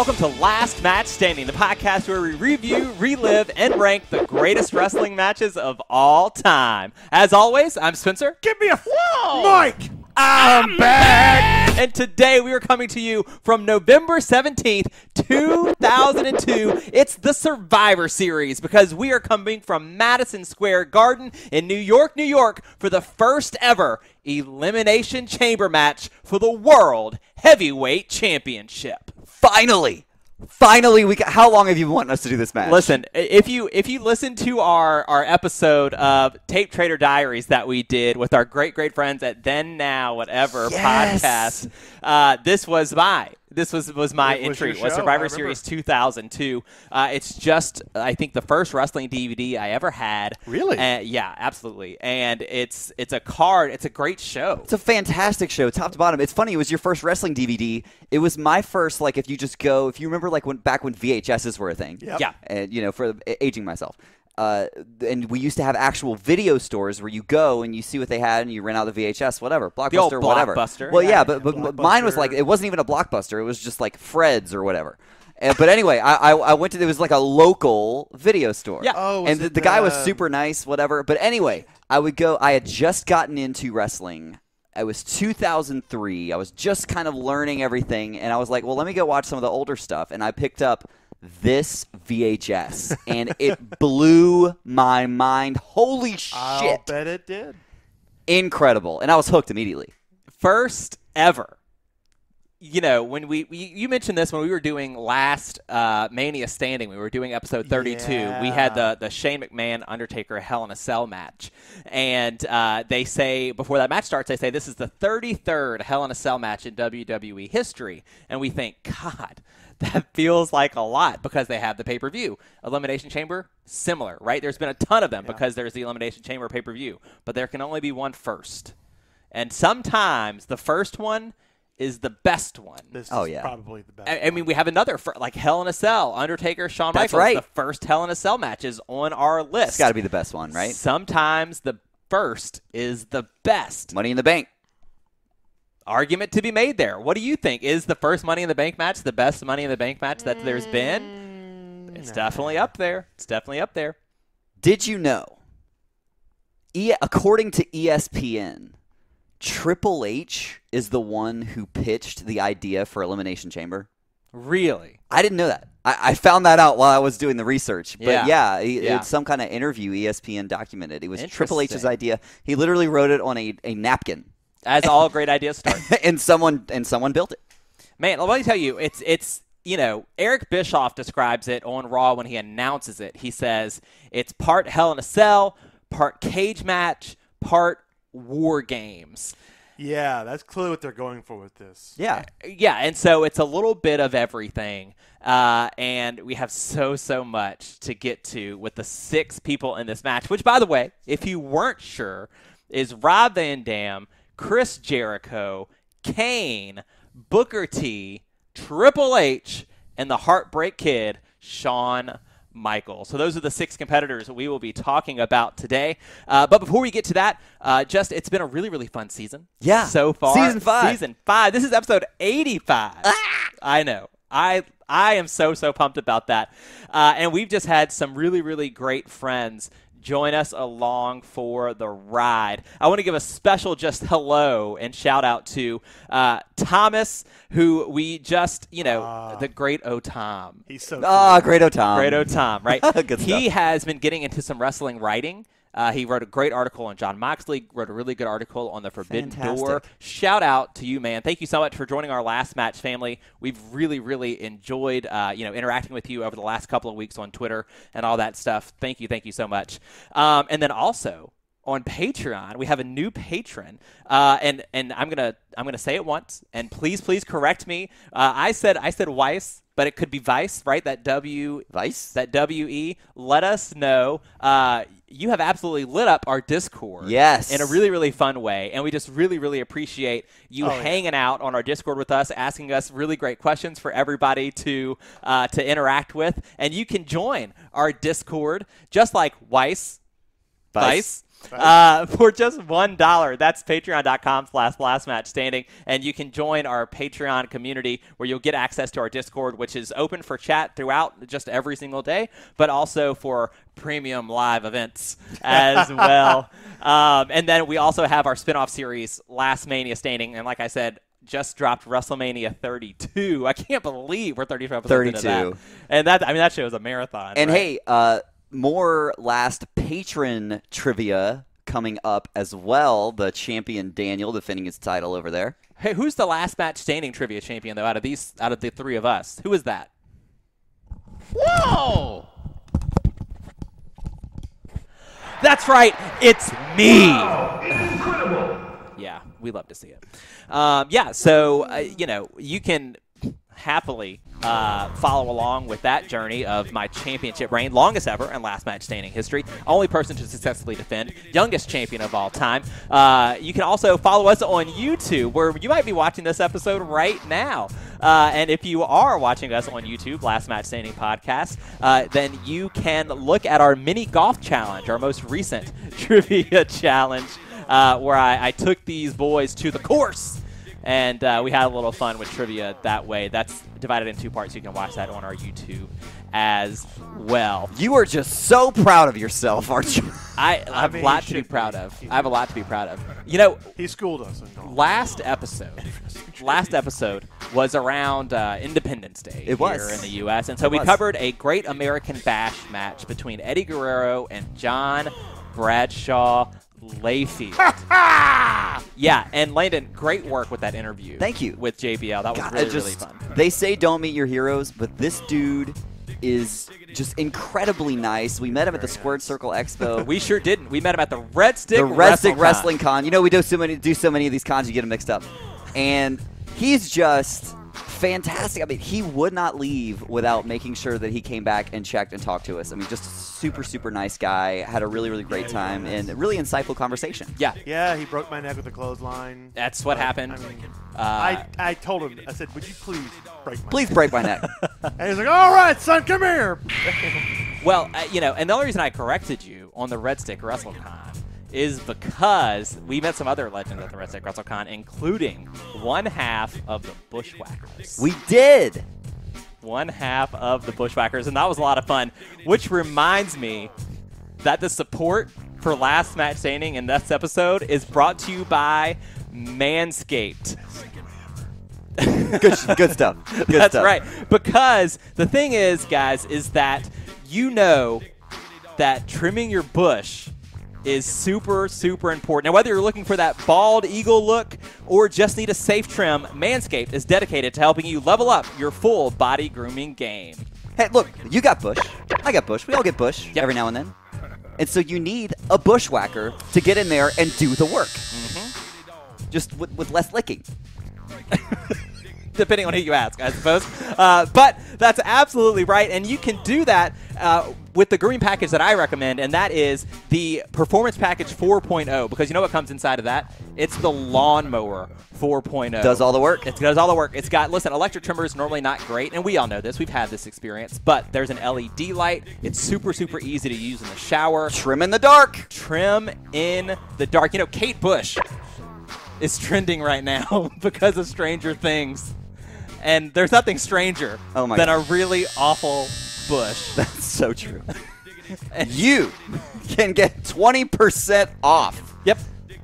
Welcome to Last Match Standing, the podcast where we review, relive, and rank the greatest wrestling matches of all time. As always, I'm Spencer. Give me a whoa, Mike. I'm back. And today we are coming to you from November 17th, 2002. It's the Survivor Series because we are coming from Madison Square Garden in New York, New York for the first ever Elimination Chamber match for the World Heavyweight Championship. Finally, how long have you been wanting us to do this match? Listen, if you listen to our episode of Tape Trader Diaries that we did with our great friends at Then Now Whatever podcast, this was my entry. Was Survivor Series 2002. It's just, I think, the first wrestling DVD I ever had. Really? Yeah, absolutely. And it's a card. It's a great show. It's a fantastic show, top to bottom. It's funny. It was your first wrestling DVD. It was my first. Like, if you remember, like back when VHSs were a thing. Yep. Yeah. And for aging myself. And we used to have actual video stores where you go and you see what they had and you rent out the VHS, whatever, Blockbuster, the old whatever. Blockbuster. Well, yeah, but mine was like, it wasn't even a Blockbuster. It was just like Fred's or whatever. But anyway, I went to, it was like a local video store. Yeah. Oh, and the guy was super nice, whatever. But anyway, I had just gotten into wrestling. It was 2003. I was just kind of learning everything. And I was like, well, let me go watch some of the older stuff. And I picked up this VHS, and it blew my mind. Holy shit. I'll bet it did. Incredible. And I was hooked immediately. First ever. When you mentioned this when we were doing last Mania Standing, we were doing episode 32. Yeah. We had the Shane McMahon Undertaker Hell in a Cell match, and they say before that match starts, they say this is the 33rd Hell in a Cell match in WWE history, and we think, God, that feels like a lot because they have the pay-per-view. Elimination Chamber, similar, right? There's been a ton of them because there's the Elimination Chamber pay-per-view, but there can only be one first, and sometimes the first one is the best one. This is probably the best. I mean, we have another, like Hell in a Cell, Undertaker, Shawn Michaels. Right. The first Hell in a Cell match is on our list. It's got to be the best one, right? Sometimes the first is the best. Money in the Bank. Argument to be made there. What do you think? Is the first Money in the Bank match the best Money in the Bank match that there's been? It's definitely up there. It's definitely up there. Did you know, according to ESPN, Triple H is the one who pitched the idea for Elimination Chamber? Really? I didn't know that. I found that out while I was doing the research. But yeah, it's some kind of interview ESPN documented. It was Triple H's idea. He literally wrote it on a napkin. As all great ideas start. and someone built it. Man, let me tell you, it's Eric Bischoff describes it on Raw when he announces it. He says it's part Hell in a Cell, part cage match, part war games. Yeah, that's clearly what they're going for with this. Yeah. Yeah, and so it's a little bit of everything. And we have so much to get to with the 6 people in this match, which, by the way, if you weren't sure, is Rob Van Dam, Chris Jericho, Kane, Booker T, Triple H, and the Heartbreak Kid, Shawn Michaels. So those are the 6 competitors that we will be talking about today. But before we get to that, it's been a really fun season. Yeah. So far. Season 5. Season 5. This is episode 85. I know. I am so pumped about that. And we've just had some really great friends join us along for the ride. I want to give a special just hello and shout out to Thomas, who we just, the great O-Tom. He's so Great O-Tom. Great O-Tom, right? Good He stuff. has been getting into some wrestling writing. He wrote a great article on John Moxley, wrote a really good article on the Forbidden Door. Shout out to you, man. Thank you so much for joining our Last Match family. We've really enjoyed, interacting with you over the last couple of weeks on Twitter and all that stuff. Thank you so much. And then also on Patreon, we have a new patron, and I'm gonna say it once, and please correct me. I said Weiss, but it could be Vice, right? That Vice? That W-E. Let us know. You have absolutely lit up our Discord. Yes. In a really fun way. And we just really appreciate you hanging out on our Discord with us, asking us really great questions for everybody to interact with. And you can join our Discord just like Vice, For just $1. That's patreon.com/lastmatchstanding. And you can join our Patreon community where you'll get access to our Discord, which is open for chat throughout just every single day, but also for premium live events as well. And then we also have our spinoff series, Last Mania Standing. And like I said, just dropped WrestleMania 32. I can't believe we're 32 episodes into that. And that show is a marathon. And right? hey, more last patron trivia coming up as well. The champion Daniel defending his title over there. Hey, who's the last match standing trivia champion though out of the three of us? Who is that? Whoa! That's right. It's me. Incredible. Yeah, we love to see it. So you can happily follow along with that journey of my championship reign, longest ever in last match standing history, only person to successfully defend, youngest champion of all time. You can also follow us on YouTube, where you might be watching this episode right now. And if you are watching us on YouTube, Last Match Standing Podcast, then you can look at our mini golf challenge, our most recent trivia challenge, where I took these boys to the course. And we had a little fun with trivia that way. That's divided in two parts. You can watch that on our YouTube as well. You are just so proud of yourself, aren't you? I have a lot to be proud of. I have a lot to be proud of. You know, he schooled us. Last episode was around Independence Day here in the U.S. And so we covered a Great American Bash match between Eddie Guerrero and John Bradshaw Layfield. Yeah, and Landon, great work with that interview. Thank you. With JBL. That was really fun. They say don't meet your heroes, but this dude is just incredibly nice. We met him at the Squared Circle Expo. We sure didn't. We met him at the Red Stick Wrestling Con. You know, we do so many of these cons, you get them mixed up. And he's just fantastic. I mean, he would not leave without making sure that he came back and checked and talked to us. I mean, just a super, super nice guy. Had a really, really great time and a really insightful conversation. Yeah. Yeah, he broke my neck with a clothesline. That's what happened. I mean, I told him, I said, would you please break my neck? Please break my neck. And he's like, all right, son, come here. Well, and the only reason I corrected you on the Red Stick WrestleCon is because we met some other legends at the Red Stick WrestleCon, including one half of the Bushwhackers. We did. One half of the Bushwhackers, and that was a lot of fun, which reminds me that the support for Last Match Standing in this episode is brought to you by Manscaped. Good stuff. That's right. Because the thing is, guys, is that you know that trimming your bush is super, super important. Now, whether you're looking for that bald eagle look or just need a safe trim, Manscaped is dedicated to helping you level up your full body grooming game. Hey, look, you got bush. I got bush. We all get bush every now and then. And so you need a bushwhacker to get in there and do the work. Mm-hmm. Just with less licking. Depending on who you ask, I suppose. But that's absolutely right. And you can do that with the grooming package that I recommend, and that is the Performance Package 4.0, because you know what comes inside of that? It's the Lawnmower 4.0. Does all the work. It does all the work. It's got, listen, electric trimmer is normally not great, and we all know this. We've had this experience, but there's an LED light. It's super, super easy to use in the shower. Trim in the dark. Trim in the dark. You know, Kate Bush is trending right now because of Stranger Things. And there's nothing stranger than a really awful bush. That's so true. You can get 20% off. Yep.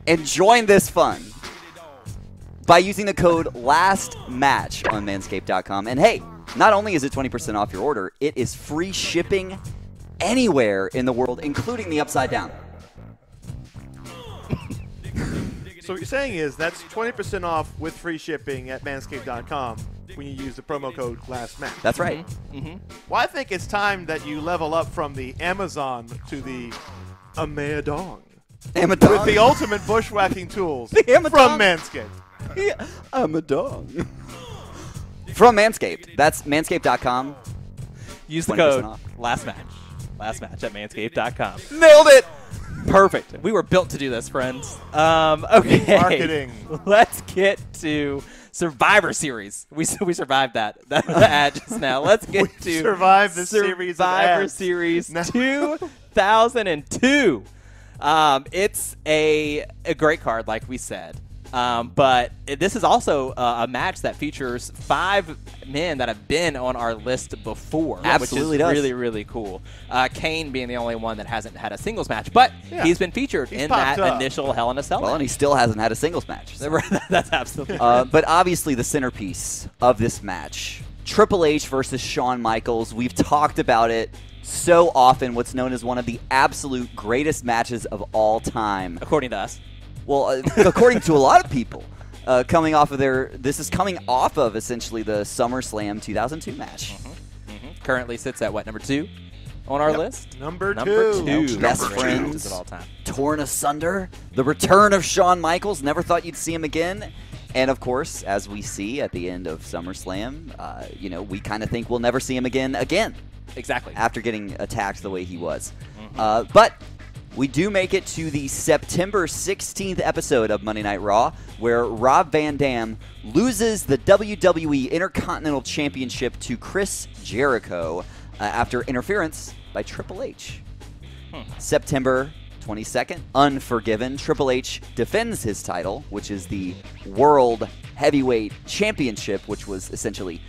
And join this fun by using the code LASTMATCH on manscaped.com. And hey, not only is it 20% off your order, it is free shipping anywhere in the world, including the Upside Down. So what you're saying is that's 20% off with free shipping at manscaped.com when you use the promo code LASTMATCH. That's right. Mm-hmm. Well, I think it's time that you level up from the Amazon to the Amadong. Amadong? With the ultimate bushwhacking tools from Manscaped. Yeah, Amadong. From Manscaped. That's manscaped.com. Use the code LASTMATCH. LASTMATCH at manscaped.com. Nailed it. Perfect. We were built to do this, friends. Okay. Marketing. Let's get to Survivor Series. We survived that ad just now. Let's get to survive the series of Survivor ads. Series 2002. It's a great card, like we said. But this is also a match that features 5 men that have been on our list before, Absolutely which is does. really, really cool. Kane being the only one that hasn't had a singles match, but he's been featured in that initial Hell in a Cell Well, and he still hasn't had a singles match. So. That's absolutely But obviously the centerpiece of this match, Triple H versus Shawn Michaels. We've talked about it so often, what's known as one of the absolute greatest matches of all time. according to us. Well, according to a lot of people, this is coming off of essentially the SummerSlam 2002 match. Currently sits at what, number 2 on our list? Number 2. Best Number friends of all time. Torn asunder. The return of Shawn Michaels. Never thought you'd see him again. And of course, as we see at the end of SummerSlam, we kind of think we'll never see him again. Exactly. After getting attacked the way he was. But we do make it to the September 16th episode of Monday Night Raw, where Rob Van Dam loses the WWE Intercontinental Championship to Chris Jericho after interference by Triple H. September 22nd, Unforgiven, Triple H defends his title, which is the World Heavyweight Championship, which was essentially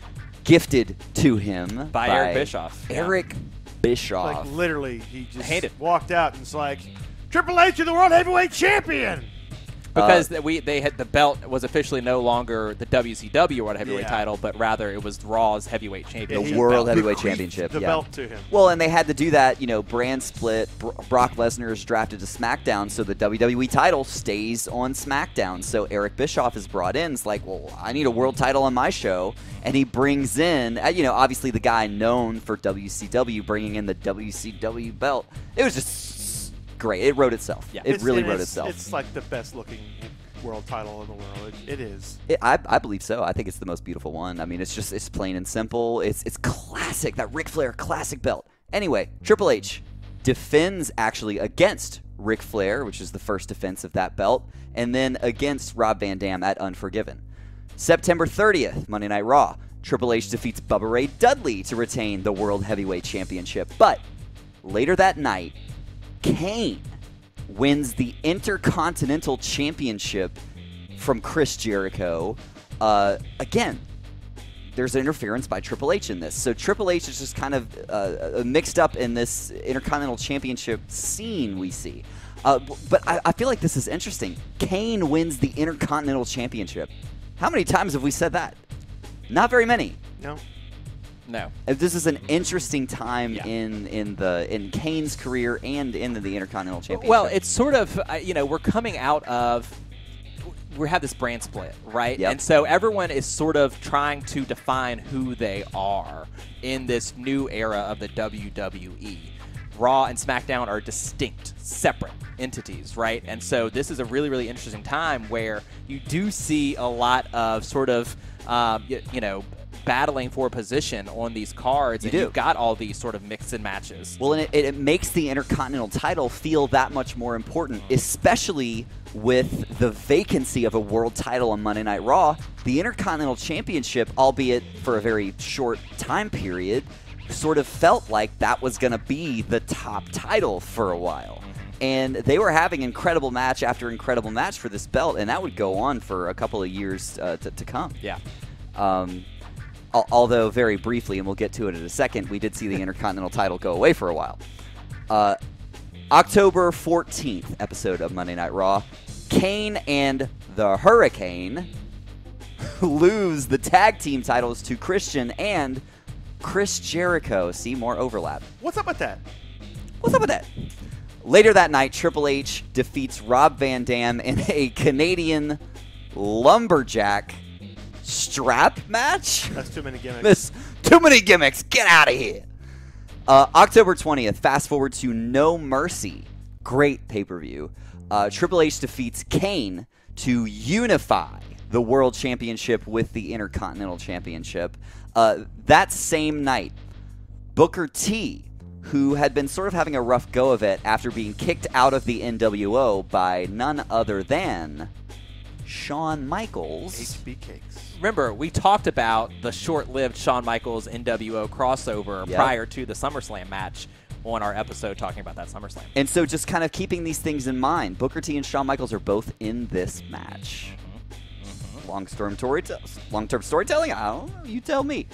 gifted to him by Eric Bischoff. Eric Bischoff. Like, literally, he just hate it. walked out and it's like, Triple H, you're the World Heavyweight Champion! Because they had the belt was officially no longer the WCW World Heavyweight title, but rather it was Raw's Heavyweight Championship. The World belt. Heavyweight Championship. The belt to him. Well, and they had to do that, brand split. Brock Lesnar is drafted to SmackDown, so the WWE title stays on SmackDown. So Eric Bischoff is brought in. It's like, well, I need a world title on my show. And he brings in, obviously the guy known for WCW, bringing in the WCW belt. It was just great. It wrote itself. Yeah. It really wrote itself. It's like the best looking world title in the world. It is. I believe so. I think it's the most beautiful one. I mean, it's plain and simple. It's classic. That Ric Flair classic belt. Anyway, Triple H defends actually against Ric Flair, which is the first defense of that belt, and then against Rob Van Dam at Unforgiven. September 30th, Monday Night Raw. Triple H defeats Bubba Ray Dudley to retain the World Heavyweight Championship. But later that night, Kane wins the Intercontinental Championship from Chris Jericho. Again, there's interference by Triple H in this. So Triple H is just kind of mixed up in this Intercontinental Championship scene we see. But I feel like this is interesting. Kane wins the Intercontinental Championship. How many times have we said that? Not very many. No. This is an interesting time in Kane's career and in the Intercontinental Championship. Well, it's sort of, we're coming out of, we have this brand split, right? Yep. And so everyone is sort of trying to define who they are in this new era of the WWE. Raw and SmackDown are distinct, separate entities, right? And so this is a really, really interesting time where you do see a lot of sort of, battling for position on these cards. You've got all these sort of mix and matches. Well, and it makes the Intercontinental title feel that much more important, especially with the vacancy of a world title on Monday Night Raw. The Intercontinental Championship, albeit for a very short time period, sort of felt like that was going to be the top title for a while. And they were having incredible match after incredible match for this belt, and that would go on for a couple of years to come. Yeah. Although very briefly, and we'll get to it in a second, we did see the Intercontinental title go away for a while. October 14th episode of Monday Night Raw, Kane and the Hurricane lose the tag team titles to Christian and Chris Jericho. See, more overlap. What's up with that? What's up with that? Later that night, Triple H defeats Rob Van Dam in a Canadian lumberjack strap match? That's too many gimmicks. Too many gimmicks. Get out of here. October 20th, fast forward to No Mercy. Great pay-per-view. Triple H defeats Kane to unify the World Championship with the Intercontinental Championship. That same night, Booker T, who had been sort of having a rough go of it after being kicked out of the NWO by none other than Shawn Michaels. HBK. Remember, we talked about the short-lived Shawn Michaels NWO crossover prior to the SummerSlam match, on our episode talking about that SummerSlam. And so just kind of keeping these things in mind, Booker T and Shawn Michaels are both in this match. Long-term storytelling? I don't know. You tell me.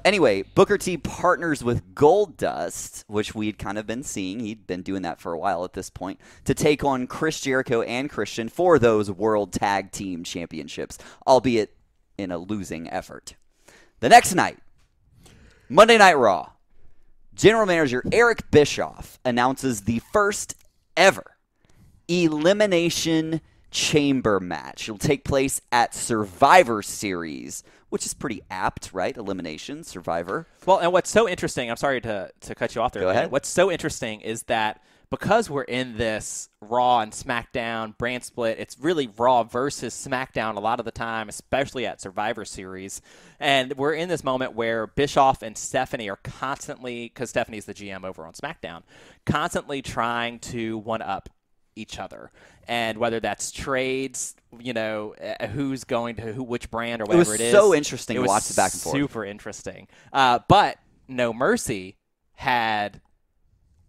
Anyway, Booker T partners with Goldust, which we'd kind of been seeing. He'd been doing that for a while at this point, to take on Chris Jericho and Christian for those World Tag Team Championships, albeit in a losing effort. The next night, Monday Night Raw, General Manager Eric Bischoff announces the first ever Elimination Chamber match. It'll take place at Survivor Series, which is pretty apt, right? Elimination, Survivor. Well, and what's so interesting, I'm sorry to cut you off there. Go ahead. What's so interesting is that because we're in this Raw and SmackDown brand split, it's really Raw versus SmackDown a lot of the time, especially at Survivor Series. And we're in this moment where Bischoff and Stephanie are constantly, because Stephanie's the GM over on SmackDown, constantly trying to one-up each other. And whether that's trades, who's going to which brand or whatever it is. It was so interesting to watch the back and forth. Super interesting. But No Mercy had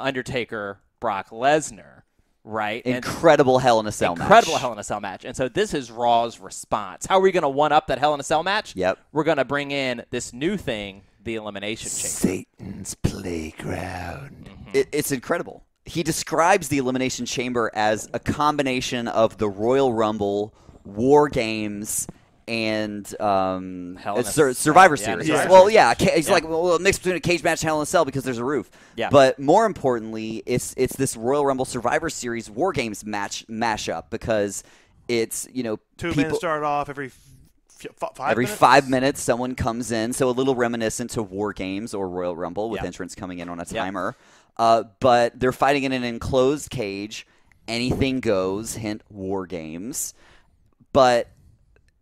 Undertaker, Brock Lesnar, right? Incredible Hell in a Cell match. Incredible Hell in a Cell match. And so this is Raw's response. How are we going to one-up that Hell in a Cell match? Yep. We're going to bring in this new thing, the Elimination Chamber. Satan's playground. It's incredible. He describes the Elimination Chamber as a combination of the Royal Rumble, War Games, and Survivor Series. Yeah. Well, yeah, it's like a mix between a cage match and Hell in a Cell because there's a roof. Yeah. But more importantly, it's this Royal Rumble Survivor Series War Games mashup because it's, Two men start off every 5 minutes someone comes in, so a little reminiscent to War Games or Royal Rumble with entrants coming in on a timer. But they're fighting in an enclosed cage. Anything goes, hint War Games. But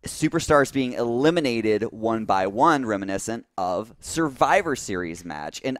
superstars being eliminated one by one, reminiscent of Survivor Series match. And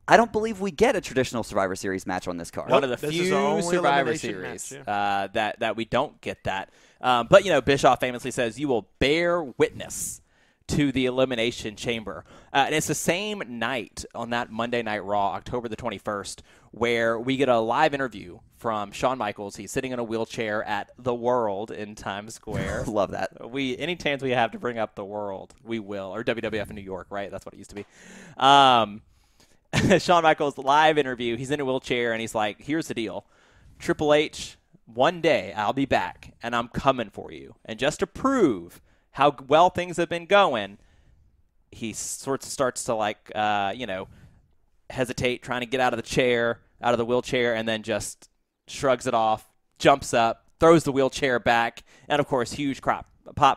I don't believe we get a traditional Survivor Series match on this card. One of the few Survivor Series that we don't get that. But, Bischoff famously says, you will bear witness to the Elimination Chamber. And it's the same night on that Monday Night Raw, October the 21st, where we get a live interview from Shawn Michaels. He's sitting in a wheelchair at The World in Times Square. Love that. Any chance we have to bring up The World, we will. Or WWF in New York, right? That's what it used to be. Shawn Michaels' live interview, he's in a wheelchair, and he's like, here's the deal. Triple H, one day I'll be back, and I'm coming for you. And just to prove how well things have been going, he sort of starts to hesitate, trying to get out of the wheelchair, and then just shrugs it off, jumps up, throws the wheelchair back, and of course, huge pop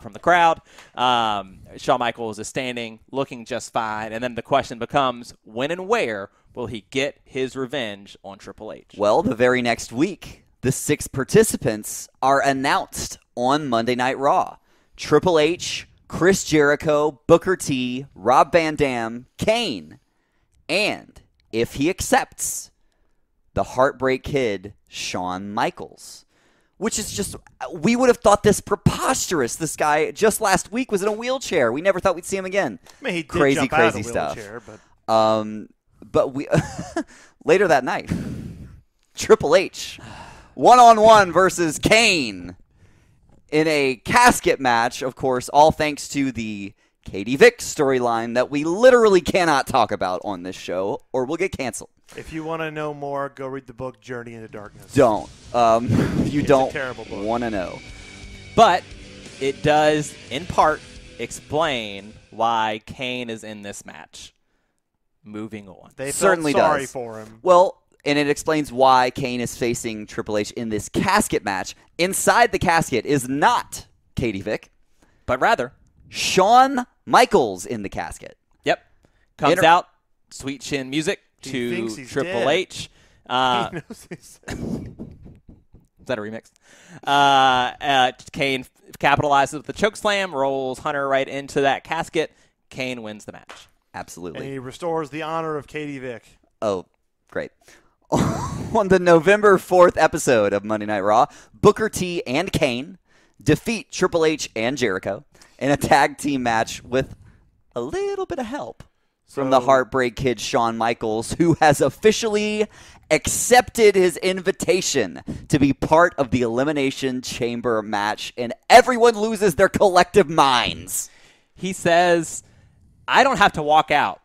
from the crowd. Shawn Michaels is standing, looking just fine, and then the question becomes, when and where will he get his revenge on Triple H? Well, the very next week, the 6 participants are announced on Monday Night Raw. Triple H, Chris Jericho, Booker T, Rob Van Dam, Kane, and, if he accepts, the Heartbreak Kid, Shawn Michaels. Which is just, we would have thought this preposterous. This guy just last week was in a wheelchair. We never thought we'd see him again. I mean, he did crazy jump out of the stuff. wheelchair, but But we later that night, Triple H, one-on-one versus Kane in a casket match, of course, all thanks to the Katie Vick storyline that we literally cannot talk about on this show or we'll get canceled. If you want to know more, go read the book Journey into Darkness. Don't. You don't want to know. But it does, in part, explain why Kane is in this match. Moving on. They certainly felt sorry does. for him. Well, and it explains why Kane is facing Triple H in this casket match. Inside the casket is not Katie Vick, but rather Shawn Michaels in the casket. Yep. Comes out, sweet chin music to Triple dead. H. He knows he's Is that a remix? Kane capitalizes with the chokeslam, rolls Hunter right into that casket. Kane wins the match. Absolutely. And he restores the honor of Katie Vick. Oh, great. On the November 4th episode of Monday Night Raw, Booker T and Kane defeat Triple H and Jericho in a tag team match with a little bit of help from the Heartbreak Kid, Shawn Michaels, who has officially accepted his invitation to be part of the Elimination Chamber match, and everyone loses their collective minds. He says, I don't have to walk out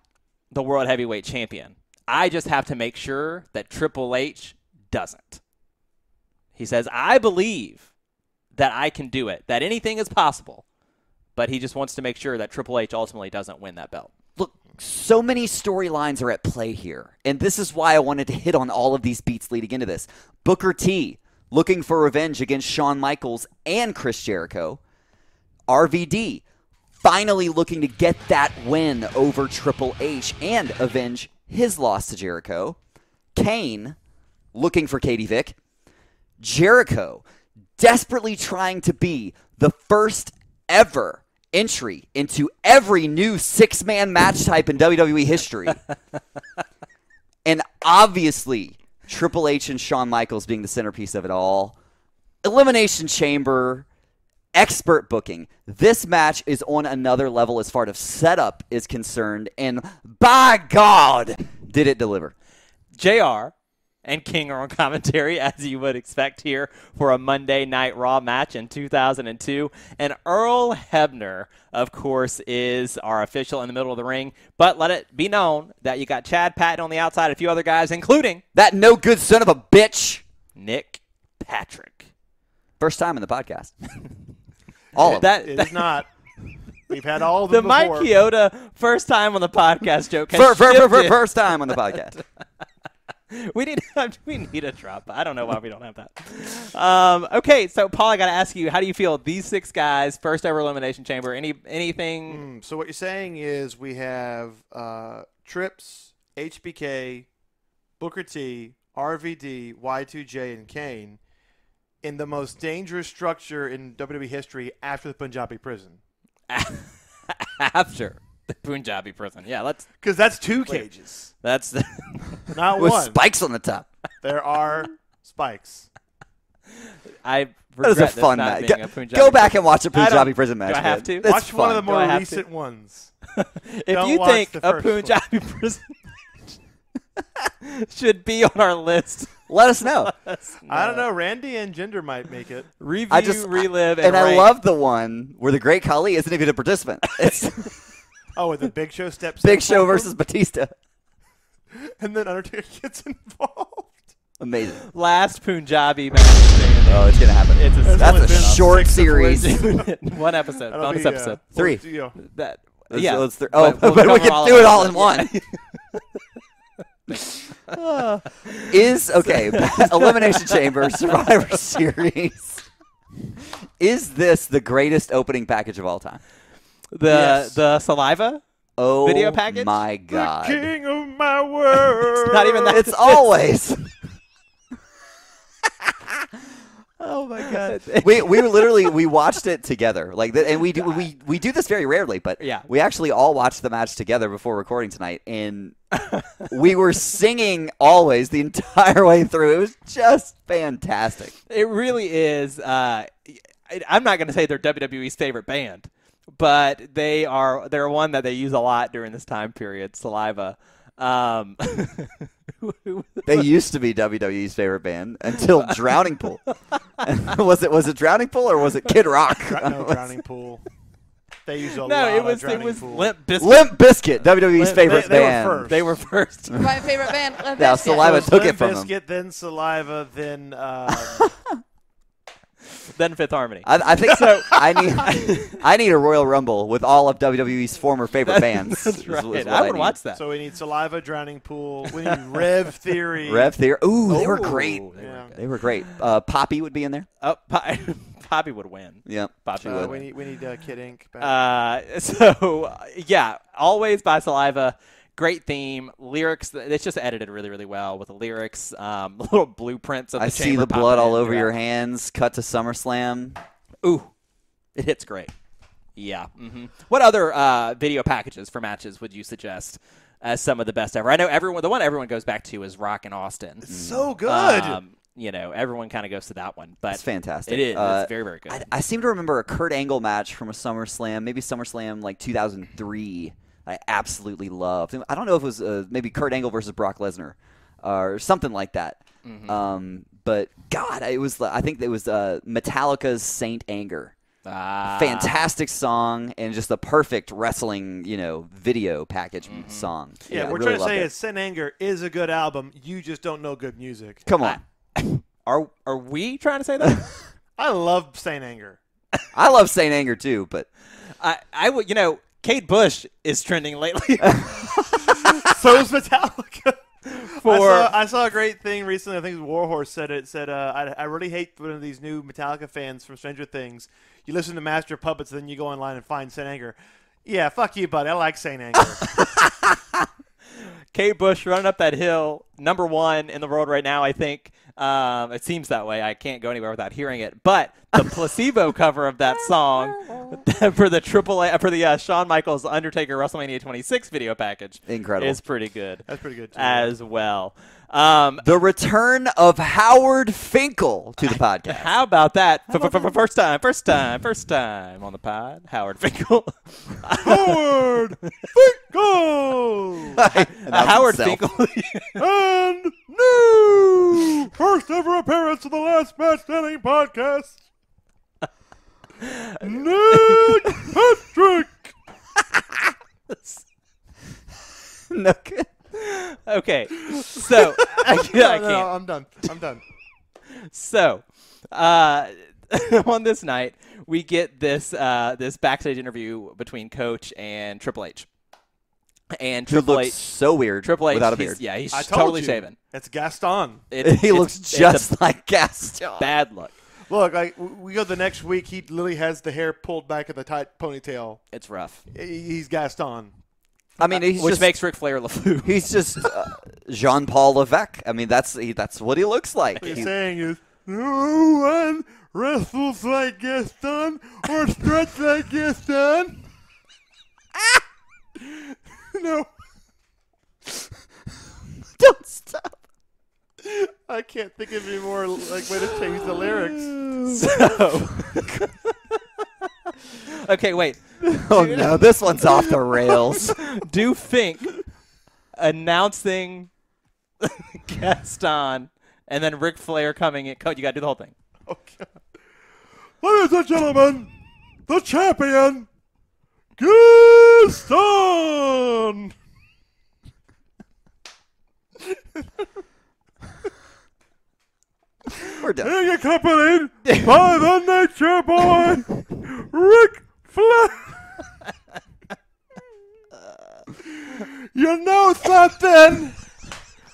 the World Heavyweight Champion. I just have to make sure that Triple H doesn't. He says, I believe that I can do it, that anything is possible, but he just wants to make sure that Triple H ultimately doesn't win that belt. Look, so many storylines are at play here, and this is why I wanted to hit on all of these beats leading into this. Booker T looking for revenge against Shawn Michaels and Chris Jericho. RVD finally looking to get that win over Triple H and avenge his loss to Jericho. Kane looking for Katie Vick. Jericho desperately trying to be the first ever entry into every new six-man match type in WWE history. And obviously, Triple H and Shawn Michaels being the centerpiece of it all. Elimination Chamber, expert booking. This match is on another level as far as setup is concerned, and by God, did it deliver. JR and King are on commentary, as you would expect here, for a Monday Night Raw match in 2002. And Earl Hebner, of course, is our official in the middle of the ring. But let it be known that you got Chad Patton on the outside, a few other guys, including that no good son of a bitch, Nick Patrick. First time in the podcast. All of that. It is not. We've had all of them before. Mike Chioda first time on the podcast joke. First time on the podcast. We need a drop. I don't know why we don't have that. Okay, so Paul, I got to ask you, how do you feel these six guys, first ever Elimination Chamber? Anything? So what you're saying is we have Trips, HBK, Booker T, RVD, Y2J, and Kane in the most dangerous structure in WWE history after the Punjabi prison. After the Punjabi prison, yeah, because that's two cages. That's not with one. Spikes on the top. There are spikes. I that was a fun match. Go back and watch a Punjabi prison match. Do I have to? Watch one of the more recent ones. If you think a Punjabi prison should be on our list, let us know. I don't know. Randy and Jinder might make it. Review, relive, and rank. I love the one where the Great Khali isn't even a participant. It's where the Big Show steps. Big Show versus Batista, and then Undertaker gets involved. Amazing. Last Punjabi match. Oh, it's gonna happen. That's a short series. One episode. Bonus episode. 3. But we can do it all in one. Elimination Chamber Survivor Series. Is this the greatest opening package of all time? The saliva video package? Oh my God. The king of my world. It's not even that. It's always. Oh my God. we watched it together, and we do this very rarely, but we actually all watched the match together before recording tonight, and we were singing always the entire way through. It was just fantastic. It really is. I'm not going to say they're WWE's favorite band, but they're one that they use a lot during this time period. Saliva. They used to be WWE's favorite band until Drowning Pool. was it Drowning Pool or was it Kid Rock? No, Drowning Pool. They used a lot it was Pool. Limp Bizkit. Limp Bizkit, WWE's favorite band. They were first. My favorite band. Limp Now Bizkit. Saliva took it from them. Bizkit, then Saliva, then then Fifth Harmony. I think so. I need a Royal Rumble with all of WWE's former favorite bands. That's right. I would watch that. So we need Saliva, Drowning Pool. We need Rev Theory. Ooh, they were great. They were great. Poppy would be in there. Oh, Poppy would win. Yeah, Poppy would. We need Kid Ink back. Always by Saliva. Great theme, lyrics. It's just edited really, really well with the lyrics. Little blueprints of the I chamber. see the blood all over your hands. Cut to SummerSlam. Ooh, it hits great. Yeah. Mm-hmm. What other video packages for matches would you suggest as some of the best ever? I know the one everyone goes back to is Rock and Austin. It's so good. Everyone kind of goes to that one, but it's fantastic. It is. It's very, very good. I seem to remember a Kurt Angle match from a SummerSlam, maybe SummerSlam like 2003. I absolutely loved. I don't know if it was maybe Kurt Angle versus Brock Lesnar or something like that. But God, I think it was Metallica's Saint Anger. Fantastic song and just the perfect wrestling, video package song. Yeah, we're really trying to say is Saint Anger is a good album. You just don't know good music. Come on. Are we trying to say that? I love Saint Anger. I love Saint Anger too, but I would, Kate Bush is trending lately. So is Metallica. I saw a great thing recently. I think it was Warhorse said it. Said, I really hate one of these new Metallica fans from Stranger Things. You listen to Master of Puppets, then you go online and find Saint Anger. Yeah, fuck you, buddy. I like Saint Anger. Kate Bush running up that hill, #1 in the world right now, I think. It seems that way. I can't go anywhere without hearing it. But the Placebo cover of that song for the Shawn Michaels Undertaker WrestleMania 26 video package, incredible, is pretty good. That's pretty good too, as well. The return of Howard Finkel to the podcast. How about that? First time on the pod, Howard Finkel. Howard Finkel. Howard Finkel. And new first ever appearance of the Last Man Standing podcast. Nick Patrick. No good. Okay, so I can't. No, I'm done. So, on this night, we get this backstage interview between Coach and Triple H. And Triple H looks so weird. Triple H without a beard. He's I totally told you, shaven. It's Gaston. He looks just like Gaston. Bad look. Look, we go the next week. He literally has the hair pulled back in the tight ponytail. It's rough. He's Gaston. I mean, which makes Ric Flair LeFou. He's just Jean-Paul Levesque. I mean, that's what he looks like. What he's saying is, no one wrestles like Gaston or stretches like Gaston. No. Don't stop. I can't think of any more way to change the lyrics. So. Okay, wait. Oh, no, this one's off the rails. Do Fink announcing Gaston and then Ric Flair coming in. Code, you got to do the whole thing. Oh, God. Ladies and gentlemen, the champion, Gaston! We're done. Being accompanied by the Nature Boy, Ric Flair. You know something?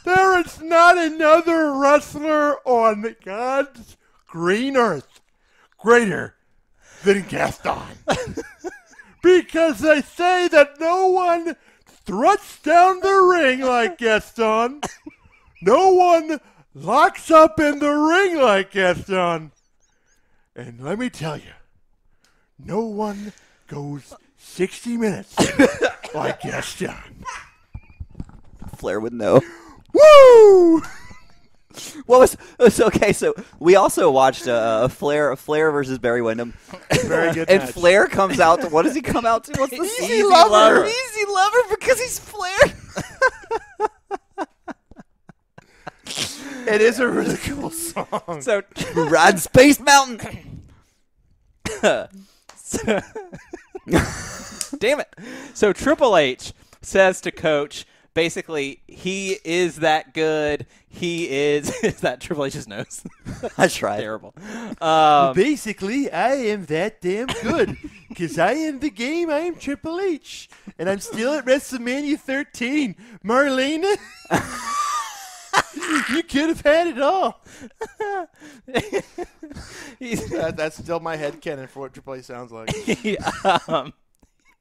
There is not another wrestler on God's green earth greater than Gaston. Because they say that no one struts down the ring like Gaston. No one locks up in the ring like Gaston. And let me tell you, no one goes 60 minutes like Gaston. Flair would know. Woo! What was okay? So we also watched Flair versus Barry Windham. Very good. And match. Flair comes out to what does he come out to? What's the Easy Lover. Easy Lover because he's Flair. It is a really cool song. So Ride Space Mountain. Damn it. So Triple H says to Coach, basically, he is that good. He is that Triple H's nose? I tried. Terrible. Basically, I am that damn good. Because I am the game, I am Triple H. And I'm still at WrestleMania 13. Marlena, you could have had it all. That's still my headcanon for what Triple H sounds like.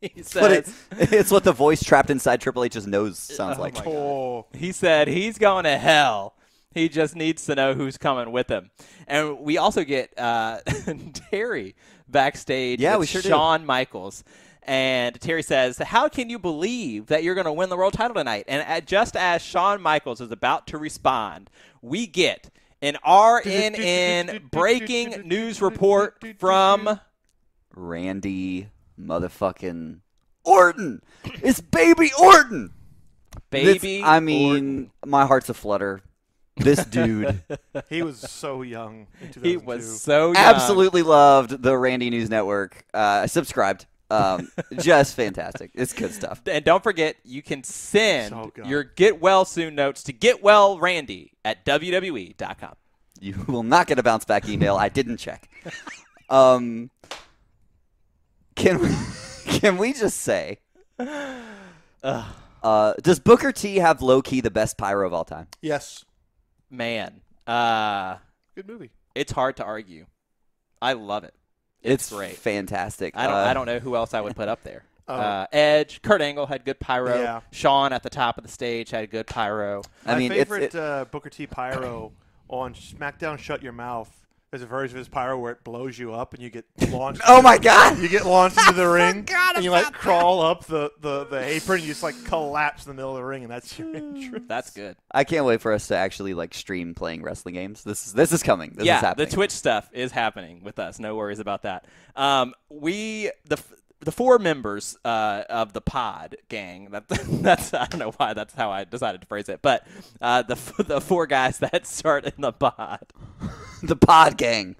He says, It's what the voice trapped inside Triple H's nose sounds like. He said he's going to hell. He just needs to know who's coming with him. And we also get Terry backstage with Shawn Michaels. And Terry says, how can you believe that you're going to win the world title tonight? And just as Shawn Michaels is about to respond, we get an RNN breaking news report from Randy motherfucking Orton. It's baby Orton. Baby Orton. My heart's aflutter. This dude. He was so young in 2002. He was so young. Absolutely loved the Randy News Network. Subscribed. Just fantastic. It's good stuff. And don't forget, you can send your Get Well Soon notes to getwellrandy@wwe.com. You will not get a bounce back email. I didn't check. Can we just say, does Booker T have low-key the best pyro of all time? Yes. Man. Good movie. It's hard to argue. I love it. It's great. Fantastic. I don't know who else I would put up there. Edge, Kurt Angle had good pyro. Yeah. Shawn at the top of the stage had good pyro. My favorite Booker T pyro on SmackDown Shut Your Mouth. There's a version of his pyro where it blows you up and you get launched. Oh my God! You get launched into the ring and you like crawl up the apron and you just like collapse in the middle of the ring and that's your entrance. That's good. I can't wait for us to actually like stream playing wrestling games. This is coming. This is happening. The Twitch stuff is happening with us. No worries about that. The four members of the pod gang. That's I don't know why that's how I decided to phrase it, but the four guys that start in the pod. The pod gang.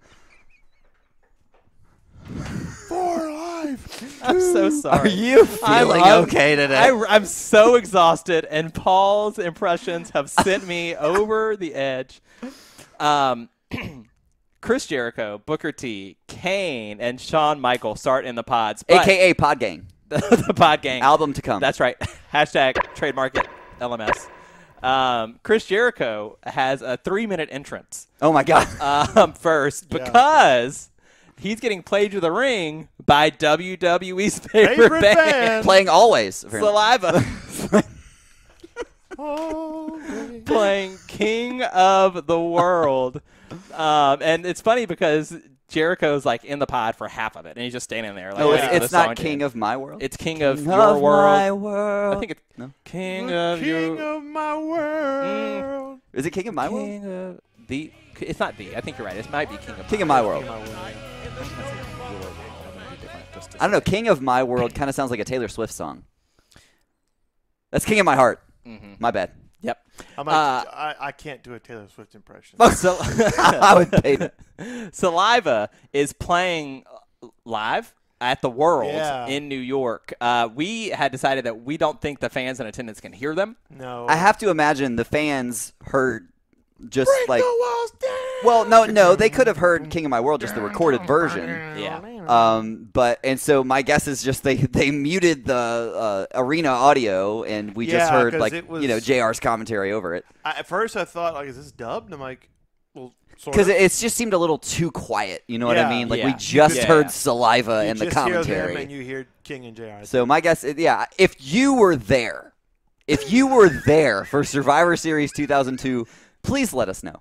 For life. I'm so sorry. Are you feeling okay today? I'm so exhausted, and Paul's impressions have sent me over the edge. Chris Jericho, Booker T, Kane, and Shawn Michaels start in the pods. AKA Pod Gang. The Pod Gang. Album to come. That's right. Hashtag trademark it, LMS. Chris Jericho has a 3-minute entrance. Oh, my God. First, because he's getting played to the ring by WWE's favorite band. Playing always. Saliva. Playing King of the World. And it's funny because Jericho's like in the pod for half of it, and he's just standing there. Like, it's not King of My World. It's King of Your World. My world. I think it's King of My World. Is it King of My World? It's not the. I think you're right. It might be King of My World. I don't know. King of My World kind of sounds like a Taylor Swift song. That's King of My Heart. Mm-hmm. My bad. Yep. I can't do a Taylor Swift impression. So I would pay that. Saliva is playing live at the World in New York. We had decided that we don't think the fans in attendance can hear them. No. I have to imagine the fans heard just Break like. the walls down. Well, no, they could have heard King of My World, just the recorded version. Yeah. And so my guess is just they muted the arena audio, and we just heard JR's commentary over it. At first, I thought, like, is this dubbed? And I'm like, well, sort because of. it just seemed a little too quiet. You know what I mean? Like we Yeah. just heard Saliva You in the just hear commentary. them and you hear King and JR. So my guess, if you were there for Survivor Series 2002, please let us know.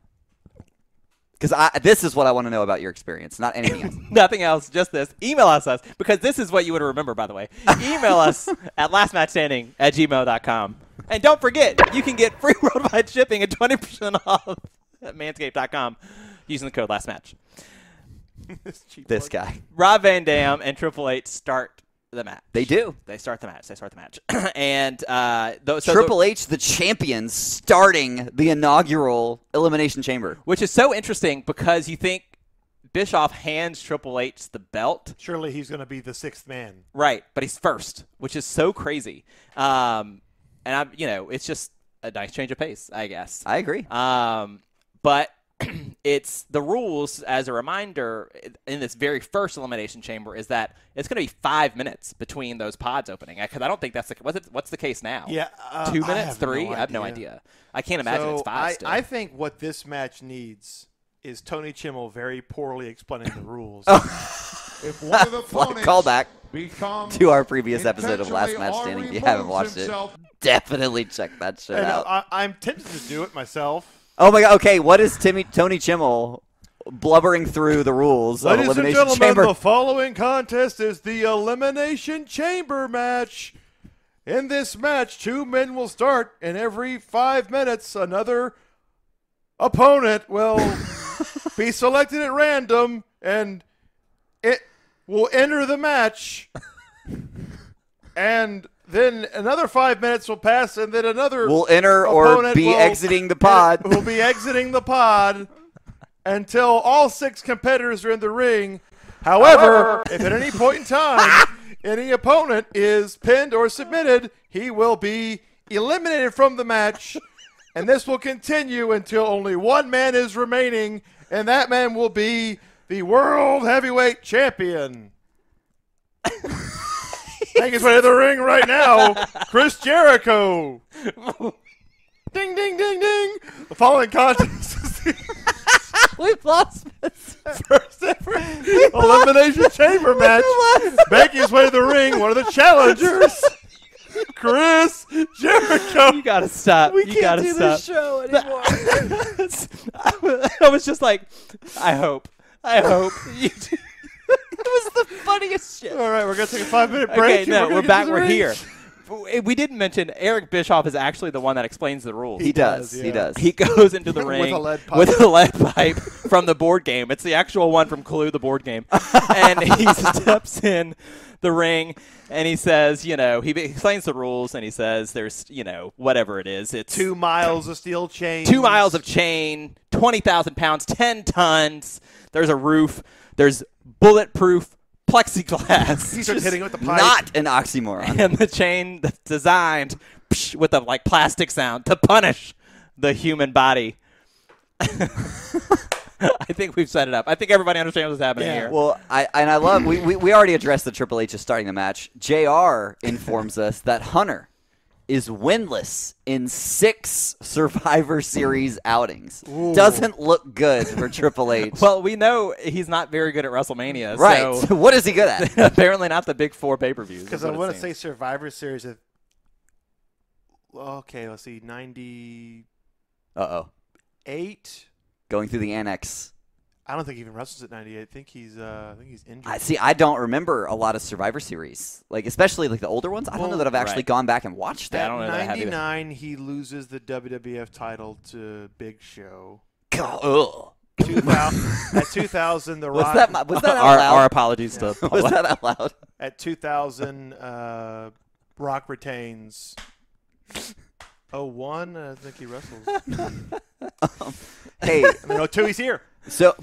Because this is what I want to know about your experience, not anything else. Nothing else, just this. Email us, because this is what you would remember, by the way. Email us at lastmatchstanding@gmail.com. And don't forget, you can get free worldwide shipping and 20% off at manscaped.com using the code LASTMATCH. This guy. Rob Van Dam and Triple H start the match. They do. They start the match. And Triple H, the champions, starting the inaugural Elimination Chamber. Which is so interesting because you think Bischoff hands Triple H the belt. Surely he's going to be the sixth man. Right, but he's first, which is so crazy. And it's just a nice change of pace, I guess. I agree. But it's the rules, as a reminder, in this very first Elimination Chamber, is that it's going to be 5 minutes between those pods opening. Because I don't think that's what's the case now? Yeah, 2 minutes, 3? I have no idea. I can't imagine it's 5 still. I think what this match needs is Tony Chimmel very poorly explaining the rules. If one of the opponents call back becomes to our previous episode of Last Match Standing. If you haven't watched himself, definitely check that shit out. I'm tempted to do it myself. Oh my God! Okay, what is Tony Chimmel blubbering through the rules of Ladies and Elimination gentlemen, Chamber? the following contest is the Elimination Chamber match. In this match, 2 men will start, and every 5 minutes, another opponent will be selected at random, and it will enter the match. And then another 5 minutes will pass, and then another will enter or be exiting the pod. Will be exiting the pod until all 6 competitors are in the ring. However, if at any point in time any opponent is pinned or submitted, he will be eliminated from the match, and this will continue until only one man is remaining, and that man will be the World Heavyweight Champion. Making his way to the ring right now, Chris Jericho. Ding, ding, ding, ding. The following contest is the We've lost first ever Elimination Chamber match. Making his way to the ring, one of the challengers, Chris Jericho. You gotta stop. We you can't gotta do stop. this show anymore. I was just like, I hope. You do. It was the funniest shit. All right, we're going to take a 5-minute break. Okay, no, We're we're gonna get back. to the We're ring. here. We didn't mention Eric Bischoff is actually the one that explains the rules. He does. yeah. He does. He goes into the With ring a lead pipe. with a lead pipe from the board game. It's the actual one from Clue, the board game. And he steps in the ring and he says, he explains the rules and he says there's, whatever it is. It's 2 miles of steel chain. 2 miles of chain, 20,000 pounds, 10 tons. There's a roof. There's bulletproof plexiglass. He starts hitting with the pipe. Not an oxymoron. And the chain that's designed with a plastic sound to punish the human body. I think we've set it up. I think everybody understands what's happening here. Well, I love we already addressed the Triple H is starting the match. JR informs us that Hunter is winless in 6 Survivor Series outings. Ooh. Doesn't look good for Triple H. Well, we know he's not very good at WrestleMania. Right. So What is he good at? apparently not the big 4 pay-per-views. Because I want to say Survivor Series. Okay, let's see. 98. Uh-oh. Going through the annex. I don't think he even wrestles at 98. I think he's injured. I don't remember a lot of Survivor Series, especially the older ones. I don't know that I've actually gone back and watched Yeah, I that. don't know that I have either. 99, he loses the WWF title to Big Show. Ugh. 2000, at 2000, The Rock. Was that out our loud? apologies to Was that out loud? At 2000, Rock retains. 01, I think he wrestles. Hey, I mean, 02, he's here.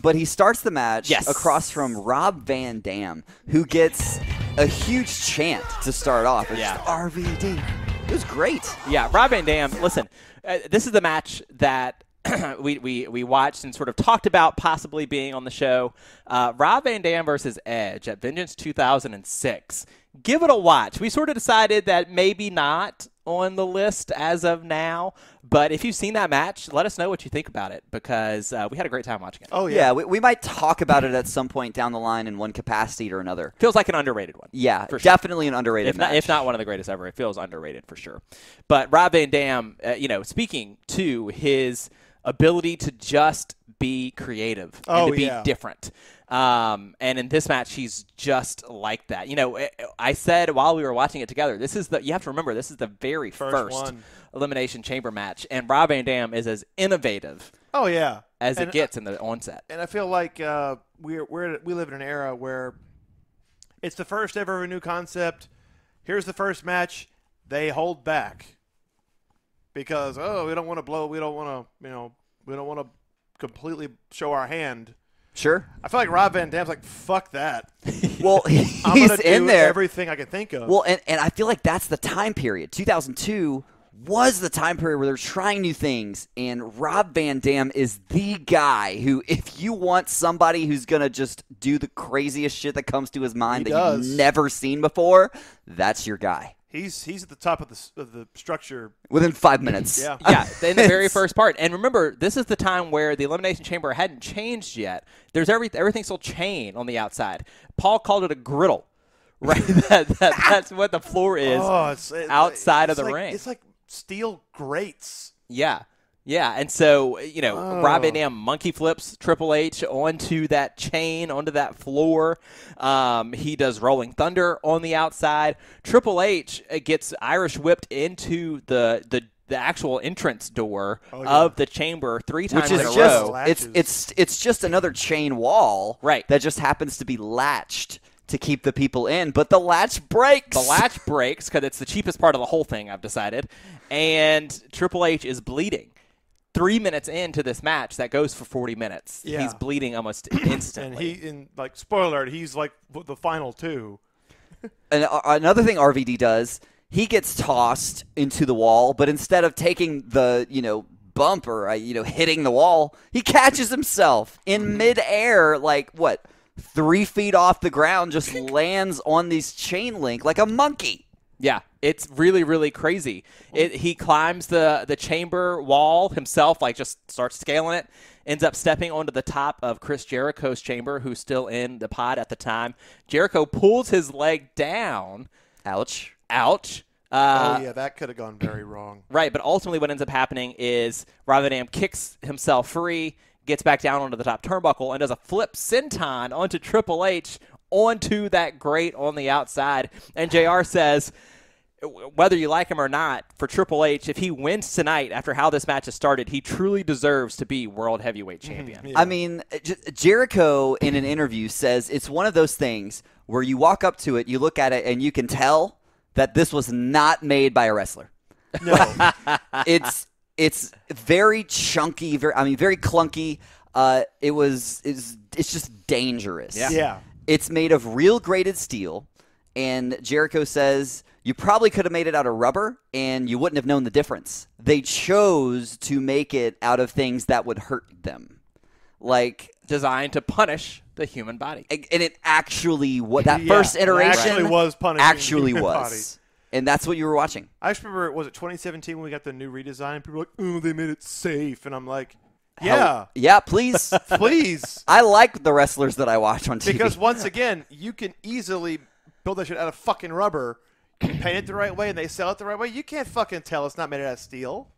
but he starts the match Yes. across from Rob Van Dam, who gets a huge chant to start off. It's Yeah. just RVD. It was great. Yeah, Rob Van Dam, listen, this is the match that we watched and sort of talked about possibly being on the show. Rob Van Dam versus Edge at Vengeance 2006. Give it a watch. We sort of decided that maybe not on the list as of now, but if you've seen that match, let us know what you think about it because we had a great time watching it. Oh, Yeah, we might talk about it at some point down the line in one capacity or another. Feels like an underrated one. Yeah, For sure. definitely an underrated match. If not one of the greatest ever, it feels underrated for sure. But Rob Van Dam, speaking to his ability to just be creative and to be different. And in this match, he's just like that. I said while we were watching it together, you have to remember, this is the very first Elimination Chamber match, and Rob Van Dam is as innovative as it gets in the onset. And I feel like we live in an era where it's the first ever new concept. Here's the first match. They hold back because we don't want to blow. We don't want to completely show our hand. Sure. I feel like Rob Van Dam's like, fuck that. Well, I'm he's gonna in do there. everything I can think of. Well, and I feel like that's the time period. 2002 was the time period where they're trying new things, and Rob Van Dam is the guy who, if you want somebody who's going to just do the craziest shit that comes to his mind you've never seen before, that's your guy. He's at the top of the structure. Within 5 minutes. Yeah. Yeah, in the very first part. And remember, this is the time where the Elimination Chamber hadn't changed yet. There's everything's still chain on the outside. Paul called it a griddle, right? That's what the floor is outside of the ring. It's like steel grates. Yeah. Yeah, and so, Rob Van Dam monkey flips Triple H onto that chain, onto that floor. He does Rolling Thunder on the outside. Triple H gets Irish whipped into the actual entrance door of the chamber 3 times in a row. It's just another chain wall right. that just happens to be latched to keep the people in, but the latch breaks. The latch breaks because it's the cheapest part of the whole thing, I've decided. And Triple H is bleeding. 3 minutes into this match that goes for 40 minutes. Yeah. He's bleeding almost instantly. And spoiler alert, he's like the final two. And another thing RVD does, he gets tossed into the wall, but instead of taking the, bump or, hitting the wall, he catches himself in midair, 3 feet off the ground, just lands on these chain link like a monkey. Yeah, it's really, really crazy. He climbs the chamber wall himself, just starts scaling it, ends up stepping onto the top of Chris Jericho's chamber, who's still in the pod at the time. Jericho pulls his leg down. Ouch. That could have gone very wrong. Right, but ultimately what ends up happening is Rob Van Dam kicks himself free, gets back down onto the top turnbuckle, and does a flip senton onto Triple H onto that grate on the outside. And JR says, whether you like him or not, for Triple H, if he wins tonight after how this match has started, he truly deserves to be World Heavyweight Champion. Yeah. I mean, Jericho in an interview says it's one of those things where you walk up to it, you look at it, and you can tell that this was not made by a wrestler. No. It's very chunky, very clunky. It's just dangerous. Yeah. It's made of real grated steel, and Jericho says you probably could have made it out of rubber, and you wouldn't have known the difference. They chose to make it out of things that would hurt them. Designed to punish the human body. And it actually, first iteration actually was punishing actually the human was. body. And that's what you were watching. I just remember, was it 2017 when we got the new redesign? And people were like, oh, they made it safe. And I'm like, yeah. Yeah, please. Please. I like the wrestlers that I watch on TV. Because once again, you can easily build that shit out of fucking rubber. You paint it the right way and they sell it the right way. You can't fucking tell it's not made out of steel.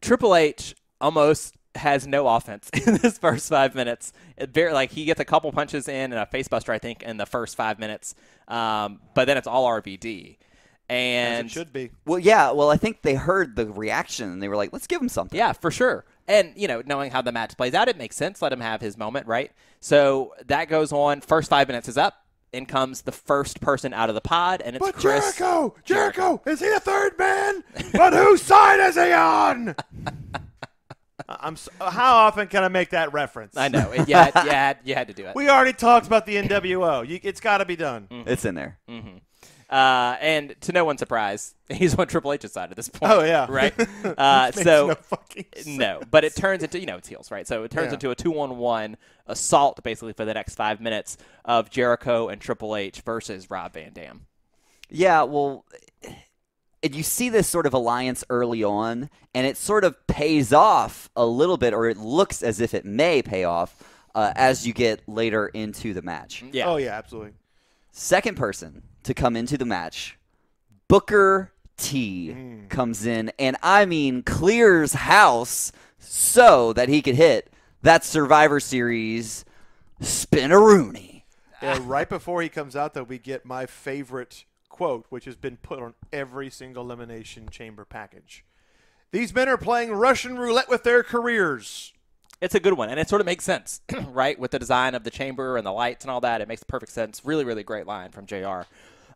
Triple H almost has no offense in this first 5 minutes. He gets a couple punches in and a facebuster, I think, in the first 5 minutes. But then it's all RVD. And as it should be. Well, yeah. Well, I think they heard the reaction and they were like, let's give him something. Yeah, for sure. And, knowing how the match plays out, it makes sense. Let him have his moment, right? So that goes on. First 5 minutes is up. In comes the first person out of the pod, and it's Chris. Jericho! Is he a third man? But whose side is he on? How often can I make that reference? I know. You had to do it. We already talked about the NWO. It's got to be done. Mm-hmm. It's in there. Mm-hmm. And to no one's surprise, he's on Triple H's side at this point. Oh, yeah. Right? Makes no fucking sense. No, but it turns into, it's heels, right? So it turns into a 2-on-1 assault, basically, for the next 5 minutes of Jericho and Triple H versus Rob Van Dam. Yeah, well, and you see this sort of alliance early on, and it sort of pays off a little bit, or it looks as if it may pay off as you get later into the match. Yeah. Oh, yeah, absolutely. Second person to come into the match, Booker T comes in, and I mean clears house so that he could hit that Survivor Series spin-a-rooney. Yeah, right before he comes out, though, we get my favorite quote, which has been put on every single Elimination Chamber package. These men are playing Russian roulette with their careers. It's a good one, and it sort of makes sense, right? With the design of the chamber and the lights and all that, it makes perfect sense. Really, really great line from JR.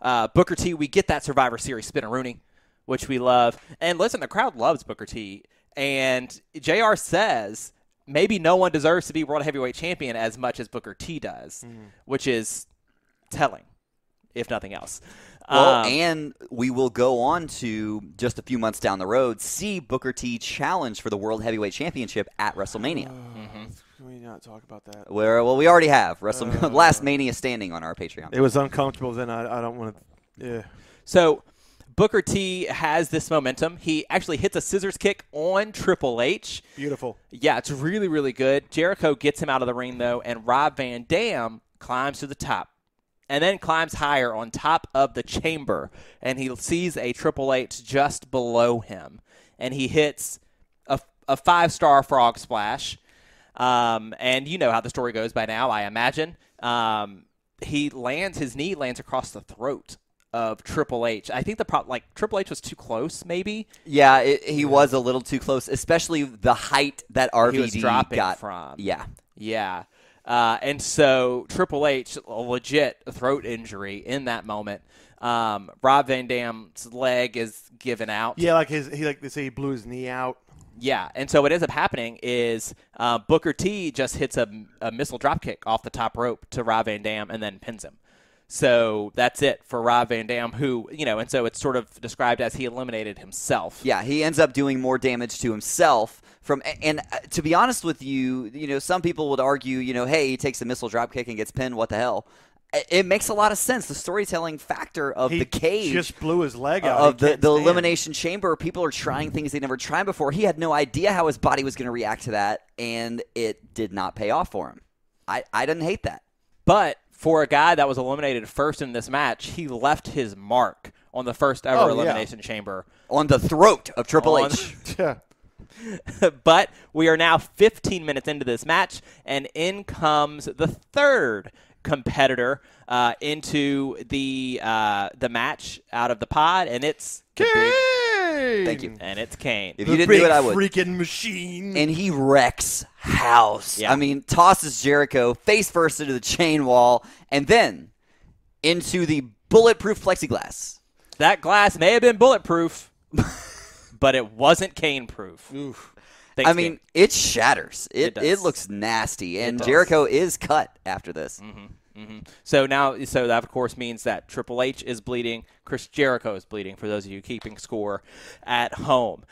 Booker T, we get that Survivor Series spin-a-rooney, which we love. And listen, the crowd loves Booker T. And JR says maybe no one deserves to be World Heavyweight Champion as much as Booker T does, which is telling, if nothing else. Well, and we will go on to, just a few months down the road, see Booker T challenge for the World Heavyweight Championship at WrestleMania. Can we not talk about that? Well, we already have Last Mania standing on our Patreon. It was uncomfortable then. I don't want to. Yeah. So Booker T has this momentum. He actually hits a scissors kick on Triple H. Beautiful. Yeah, it's really, really good. Jericho gets him out of the ring, though, and Rob Van Dam climbs to the top and then climbs higher on top of the chamber, and he sees a Triple H just below him, and he hits a 5-star frog splash. And you know how the story goes by now, I imagine. His knee lands across the throat of Triple H. I think Triple H was too close, maybe. Yeah, he was a little too close, especially the height that RVD he was dropping got from. Yeah. Yeah. And so Triple H, a legit throat injury in that moment. Rob Van Dam's leg is given out. Yeah, like they say he blew his knee out. Yeah, and so what ends up happening is Booker T just hits a missile dropkick off the top rope to Rob Van Dam and then pins him. So that's it for Rob Van Dam, who, and so it's sort of described as he eliminated himself. Yeah, he ends up doing more damage to himself. And to be honest with you, some people would argue, hey, he takes a missile dropkick and gets pinned, what the hell? It makes a lot of sense. The storytelling factor of the cage. He just blew his leg out. Of the Elimination Chamber. People are trying things they never tried before. He had no idea how his body was going to react to that, and it did not pay off for him. I didn't hate that. But for a guy that was eliminated first in this match, he left his mark on the first ever Elimination Chamber. On the throat of Triple H. Yeah. But we are now 15 minutes into this match, and in comes the third competitor into the match out of the pod, and it's Kane. Thank you. And it's Kane. If you didn't do it, I would. Freaking machine. And he wrecks house. Yeah. I mean, tosses Jericho face first into the chain wall, and then into the bulletproof plexiglass. That glass may have been bulletproof, but it wasn't Kane-proof. Oof. Thanks, I mean, Kane. it shatters. It does. looks nasty, and does. Jericho is cut after this. So that of course means that Triple H is bleeding, Chris Jericho is bleeding, for those of you keeping score at home.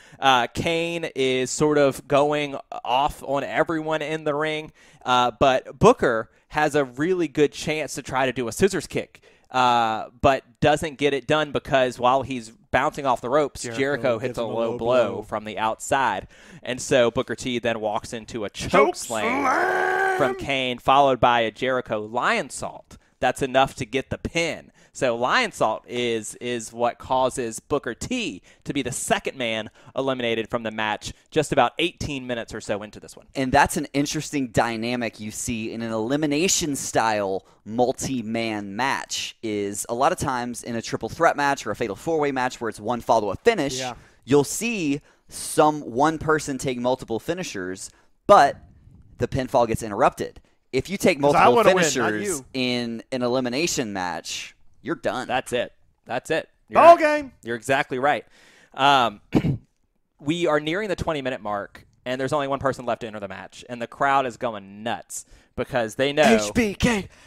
Kane is sort of going off on everyone in the ring, but Booker has a really good chance to try to do a scissors kick, but doesn't get it done because while he's bouncing off the ropes, Jericho hits a low blow from the outside. And so Booker T then walks into a choke slam from Kane, followed by a Jericho lion salt. That's enough to get the pin. So lion salt is what causes Booker T to be the second man eliminated from the match just about 18 minutes or so into this one. And that's an interesting dynamic you see in an elimination-style multi-man match. Is a lot of times in a triple threat match or a fatal four-way match where it's one fall to a finish, you'll see one person take multiple finishers, but the pinfall gets interrupted. If you take multiple finishers in an elimination match, you're done. That's it. Ball game. You're exactly right. We are nearing the 20-minute mark, and there's only one person left to enter the match, and the crowd is going nuts because they know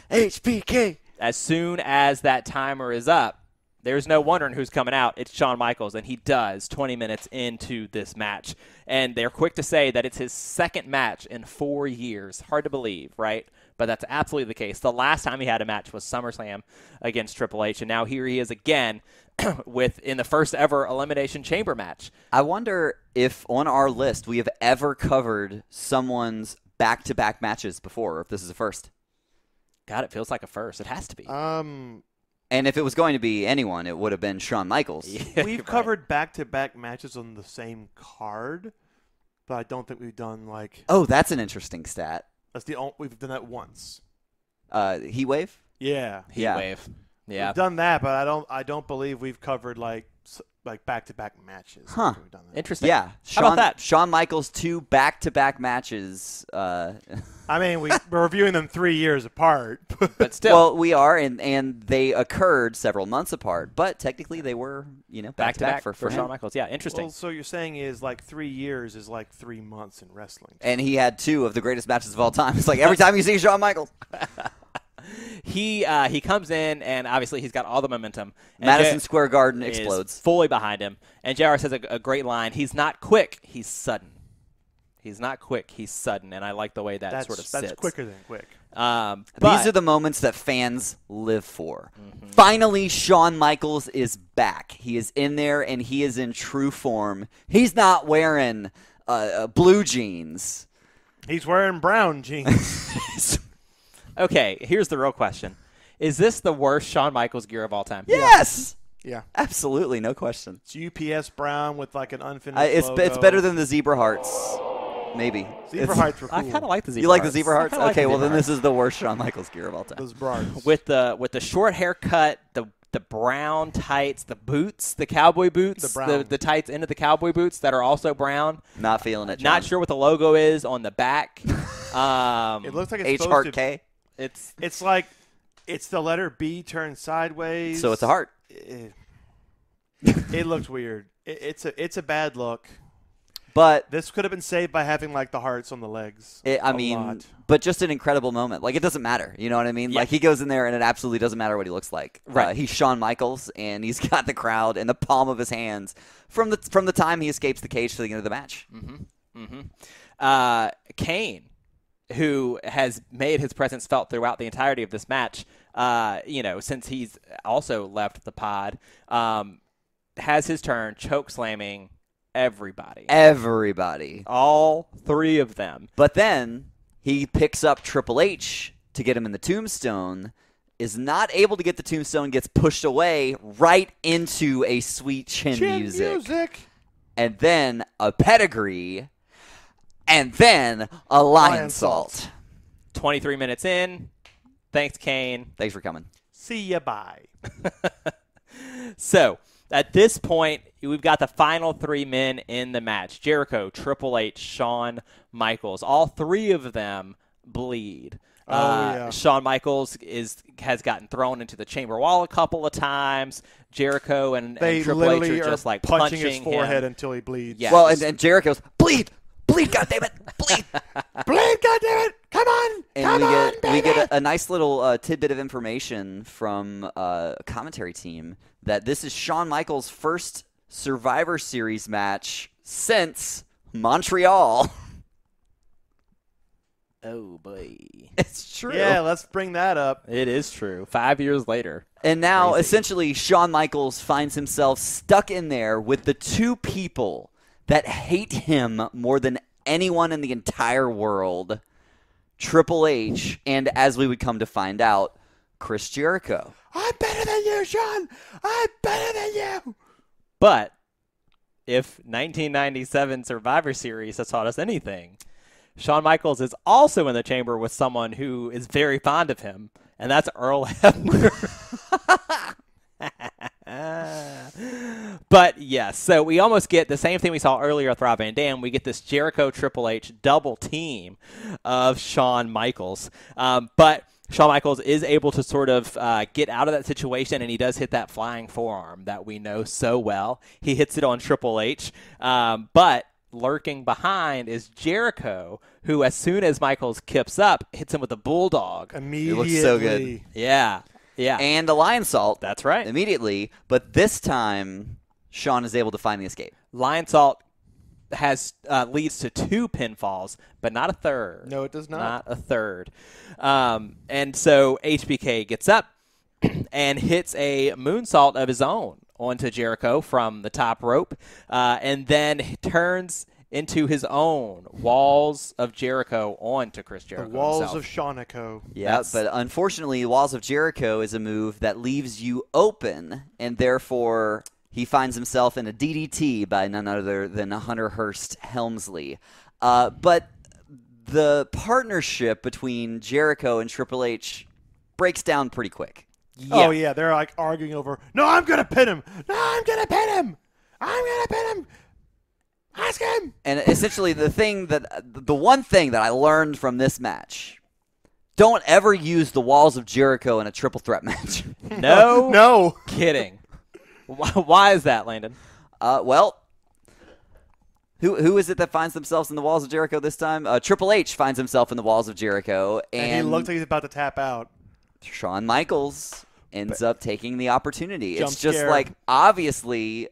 HBK. As soon as that timer is up, there's no wondering who's coming out. It's Shawn Michaels, and he does 20 minutes into this match. And they're quick to say that it's his second match in 4 years. Hard to believe, right? But that's absolutely the case. The last time he had a match was SummerSlam against Triple H, and now here he is again in the first ever Elimination Chamber match. I wonder if on our list we have ever covered someone's back-to-back matches before, or if this is a first. God, it feels like a first. It has to be. And if it was going to be anyone, it would have been Shawn Michaels. Yeah, We've covered back-to-back matches on the same card, but I don't think we've done like. Oh, that's an interesting stat. That's the only, we've done that once. Heat Wave? Yeah. Heat Wave. Yeah. We've done that, but I don't believe we've covered like back-to-back matches. Huh. We've done that. Interesting. Yeah. How about that? Shawn Michaels, 2 back-to-back matches. I mean, we're reviewing them 3 years apart. But still. Well, we are, and they occurred several months apart. But technically, they were, back-to-back for Shawn him. Michaels. Yeah, interesting. Well, so you're saying is like 3 years is like 3 months in wrestling. And he had 2 of the greatest matches of all time. It's like every time you see Shawn Michaels. He comes in, and obviously he's got all the momentum. And Madison Square Garden explodes. Fully behind him. And JR says a great line. He's not quick. He's sudden. He's not quick. He's sudden. And I like the way that sort of sits. That's quicker than quick. These are the moments that fans live for. Finally, Shawn Michaels is back. He is in there, and he is in true form. He's not wearing blue jeans. He's wearing brown jeans. Okay, here's the real question. Is this the worst Shawn Michaels gear of all time? Yes! Yeah. Absolutely, no question. It's UPS brown with like an unfinished logo. It's better than the zebra hearts. Maybe. Zebra hearts were cool. I kind of like the zebra You like hearts. the zebra hearts? I kinda like Okay, the well zebra then this is the worst Shawn Michaels gear of all time. Those bras. with the short haircut, the the brown tights, the boots, the cowboy boots, the tights into the cowboy boots that are also brown. Not feeling it, John. Not sure what the logo is on the back. It looks like it's HRK. It's like it's the letter B turned sideways. So it's a heart. It looks weird. It's a bad look. But this could have been saved by having like the hearts on the legs. But just an incredible moment. Like, it doesn't matter. You know what I mean? Yeah. Like, he goes in there and it absolutely doesn't matter what he looks like. Right. He's Shawn Michaels, and he's got the crowd in the palm of his hands from the time he escapes the cage to the end of the match. Kane, who has made his presence felt throughout the entirety of this match, since he's also left the pod, has his turn choke slamming everybody. All three of them. But then he picks up Triple H to get him in the tombstone, is not able to get the tombstone, gets pushed away right into a sweet chin music. And then a pedigree, and then a lion salt. 23 minutes in. Thanks, Kane. Thanks for coming. See ya, bye. So, at this point, we've got the final three men in the match. Jericho, Triple H, Shawn Michaels. All three of them bleed. Shawn Michaels has gotten thrown into the chamber wall a couple of times. Jericho and Triple H are just like punching his forehead him until he bleeds. Yes. Well, and Jericho's, bleed, goddammit, bleed. Bleed, goddammit, come on, and we get a nice little tidbit of information from a commentary team that this is Shawn Michaels' first Survivor Series match since Montreal. Oh, boy. It's true. Yeah, let's bring that up. It is true. 5 years later. And now, essentially, Shawn Michaels finds himself stuck in there with the two people that hate him more than anyone in the entire world, Triple H, and as we would come to find out, Chris Jericho. I'm better than you, Shawn. I'm better than you. But if 1997 Survivor Series has taught us anything, Shawn Michaels is also in the chamber with someone who is very fond of him, and that's Earl Hebner. But yes, so we almost get the same thing we saw earlier with Rob Van Dam. We get this Jericho Triple H double team of Shawn Michaels. But Shawn Michaels is able to sort of get out of that situation, and he does hit that flying forearm that we know so well. He hits it on Triple H. But lurking behind is Jericho, who as soon as Michaels kips up, hits him with a bulldog. Immediately. It looks so good. Yeah. And a lion salt. That's right. Immediately. But this time, Shawn is able to find the escape. Lion salt has leads to 2 pinfalls, but not a third. No, it does not. Not a third. And so HBK gets up and hits a moonsault of his own onto Jericho from the top rope, and then turns into his own Walls of Jericho onto Chris Jericho. The Walls himself. of Shawnico. Yeah, but unfortunately, Walls of Jericho is a move that leaves you open, and therefore he finds himself in a DDT by none other than Hunter Hearst Helmsley. But the partnership between Jericho and Triple H breaks down pretty quick. Yeah. Oh, yeah, they're like arguing over, no, I'm going to pin him. No, I'm going to pin him. I'm going to pin him. Ask him. And essentially the one thing that I learned from this match, don't ever use the Walls of Jericho in a triple threat match. No kidding. Why is that, Landon? Well, who is it that finds themselves in the Walls of Jericho this time? Triple H finds himself in the Walls of Jericho. And he looks like he's about to tap out. Shawn Michaels ends up taking the opportunity. Jump It's just scare. like, obviously,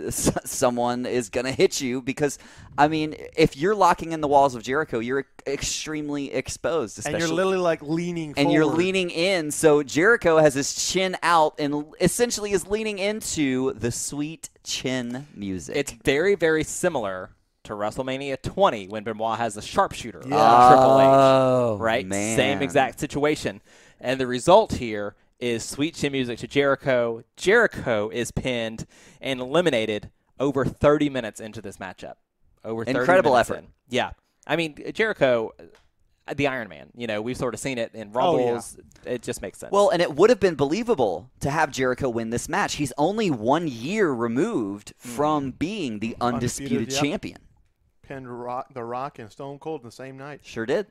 someone is going to hit you because, I mean, if you're locking in the Walls of Jericho, you're extremely exposed. Especially, And you're literally like leaning forward. and you're leaning in. So Jericho has his chin out and essentially is leaning into the sweet chin music. It's very, very similar to WrestleMania 20 when Benoit has the sharpshooter on Yeah. Triple H. Oh, Right? man. Same exact situation. And the result here is sweet chin music to Jericho. Jericho is pinned and eliminated over 30 minutes into this matchup. Over 30 Incredible minutes effort. in. Yeah. I mean, Jericho, the Iron Man. We've sort of seen it in Rumbles. It just makes sense. Well, and it would have been believable to have Jericho win this match. He's only 1 year removed from being the undisputed champion. Pinned The Rock and Stone Cold in the same night. Sure did.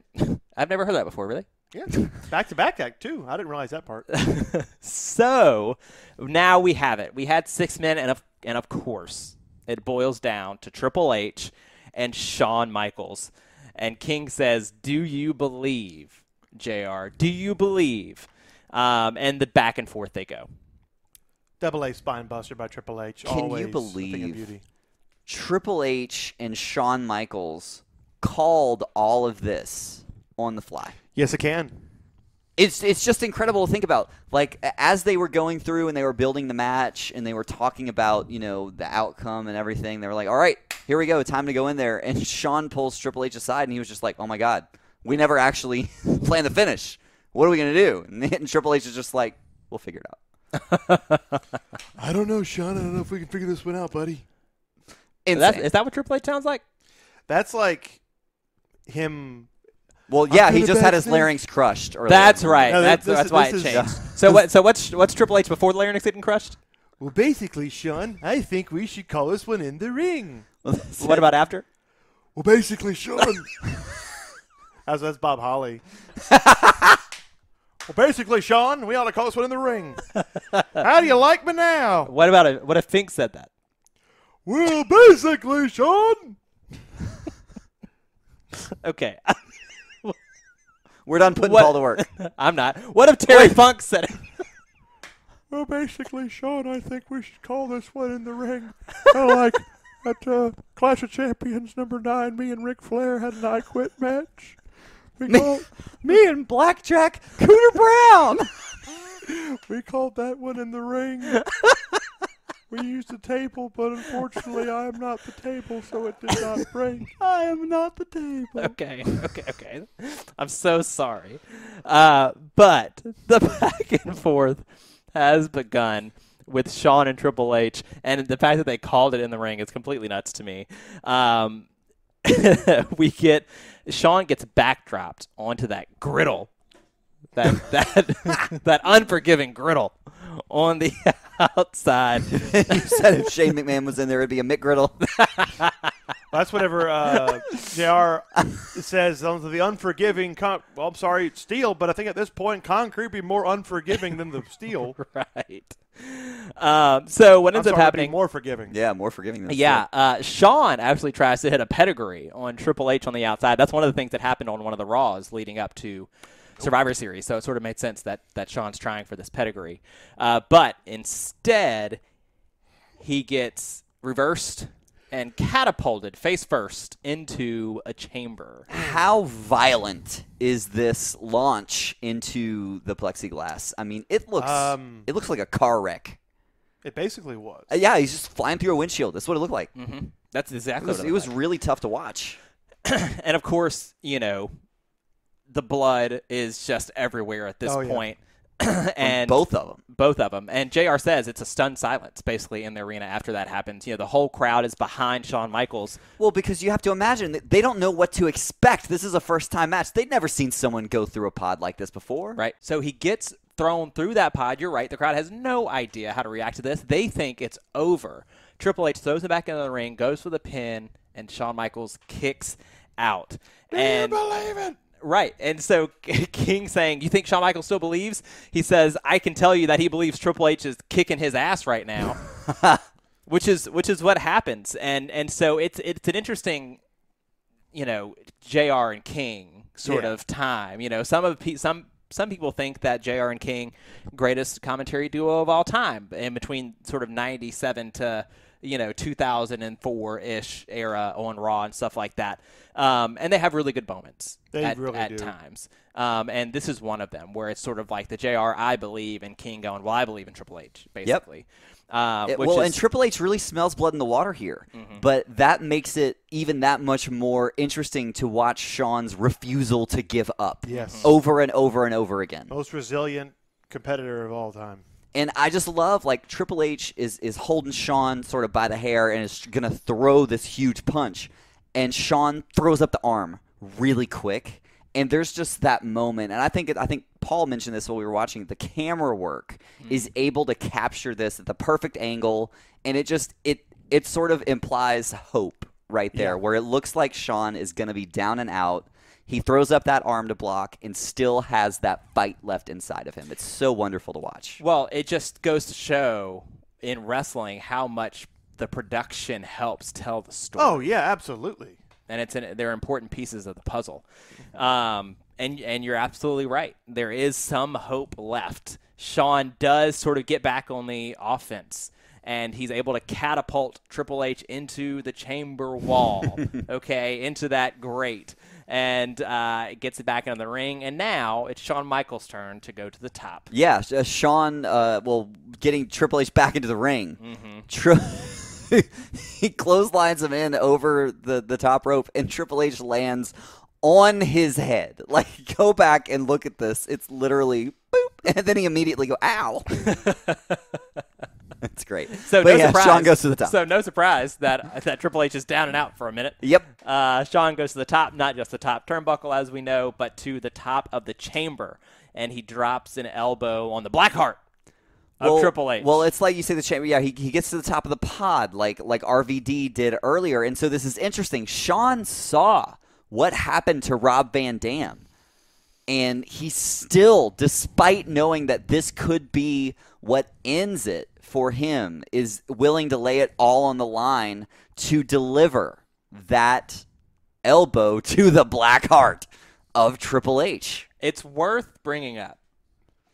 I've never heard that before, really. Yeah, back-to-back act, too. I didn't realize that part. So, now we have it. We had 6 men, and of course, it boils down to Triple H and Shawn Michaels. And King says, do you believe, JR? Do you believe? And the back and forth they go. Double A spine buster by Triple H. Can Always you a thing of believe beauty. Triple H and Shawn Michaels called all of this on the fly? Yes, it can. It's just incredible to think about. Like, as they were going through and they were building the match and they were talking about, the outcome and everything, they were like, all right, here we go, time to go in there. And Shawn pulls Triple H aside and he was just like, oh, my God, we never actually planned the finish. What are we going to do? And Triple H is just like, we'll figure it out. I don't know, Shawn. I don't know if we can figure this one out, buddy. Is that what Triple H sounds like? That's like him. Well, yeah, he just had his larynx crushed earlier. That's right. No, that's why it changed. So what's Triple H before the larynx getting crushed? Well, basically, Shawn, I think we should call this one in the ring. What about after? Well, basically, Shawn. That's Bob Holly. Well, basically, Shawn, we ought to call this one in the ring. How do you like me now? What if Fink said that? Well, basically, Shawn. Okay. We're done putting Paul to work. I'm not. What if Terry Funk said it? Well, basically, Shawn, I think we should call this one in the ring. Kind of like at Clash of Champions #9, me and Ric Flair had an I Quit match. Me and Blackjack Cooter Brown. We called that one in the ring. We used a table, but unfortunately I am not the table, so it did not break. I am not the table. Okay. I'm so sorry. But the back and forth has begun with Shawn and Triple H, and the fact that they called it in the ring is completely nuts to me. Shawn gets backdropped onto that griddle, that unforgiving griddle on the outside. You said if Shane McMahon was in there, it'd be a McGriddle. That's whatever JR says on the unforgiving. I'm sorry, it's steel, but I think at this point, concrete would be more unforgiving than the steel. Right. So what ends up happening? More forgiving. Yeah, more forgiving than steel. Shawn actually tries to hit a pedigree on Triple H on the outside. That's one of the things that happened on one of the Raws leading up to Survivor Series, so it sort of made sense that Shawn's trying for this pedigree. But instead, he gets reversed and catapulted face first into a chamber. How violent is this launch into the plexiglass? I mean, it looks like a car wreck. It basically was. Yeah, he's just flying through a windshield. That's what it looked like. Mm-hmm. That's exactly what it was really tough to watch. And, of course, the blood is just everywhere at this point. And both of them. And JR says it's a stunned silence basically in the arena after that happens. The whole crowd is behind Shawn Michaels. Well, because you have to imagine that they don't know what to expect. This is a first-time match. They'd never seen someone go through a pod like this before. Right. So he gets thrown through that pod. You're right. The crowd has no idea how to react to this. They think it's over. Triple H throws him back into the ring, goes for the pin, and Shawn Michaels kicks out. Do you believe it? Right. And so King saying, you think Shawn Michaels still believes? He says, I can tell you that he believes Triple H is kicking his ass right now, which is what happens. And so it's an interesting, JR and King sort of time. Some people think that JR and King, greatest commentary duo of all time, in between sort of 97 to 2004-ish era on Raw and stuff like that. And they have really good moments at times. And this is one of them where it's sort of like the JR, I believe, and King going, well, I believe in Triple H, basically. Yep. And Triple H really smells blood in the water here. Mm-hmm. But that makes it even that much more interesting to watch Shawn's refusal to give up over and over and over again. Most resilient competitor of all time. And I just love, Triple H is holding Shawn sort of by the hair and is going to throw this huge punch. And Shawn throws up the arm really quick. And there's just that moment, and I think Paul mentioned this while we were watching. The camera work is able to capture this at the perfect angle, and it sort of implies hope right there, where it looks like Shawn is going to be down and out. He throws up that arm to block and still has that fight left inside of him. It's so wonderful to watch. Well, it just goes to show in wrestling how much the production helps tell the story. Oh yeah, absolutely. And they're important pieces of the puzzle. And you're absolutely right. There is some hope left. Shawn does sort of get back on the offense, and he's able to catapult Triple H into the chamber wall, into that grate, and gets it back into the ring. And now it's Shawn Michaels' turn to go to the top. Yeah, Shawn, getting Triple H back into the ring. He clotheslines him in over the top rope, and Triple H lands on his head. Like, go back and look at this. It's literally boop, and then he immediately go, ow. That's great. So but no surprise. Shawn goes to the top. So no surprise that Triple H is down and out for a minute. Yep. Shawn goes to the top, not just the top turnbuckle as we know, but to the top of the chamber, and he drops an elbow on the black heart of Triple H. Well, it's like you say the chamber. Yeah, he gets to the top of the pod like RVD did earlier. And so this is interesting. Shawn saw what happened to Rob Van Dam. And he still, despite knowing that this could be what ends it for him, is willing to lay it all on the line to deliver that elbow to the black heart of Triple H. It's worth bringing up.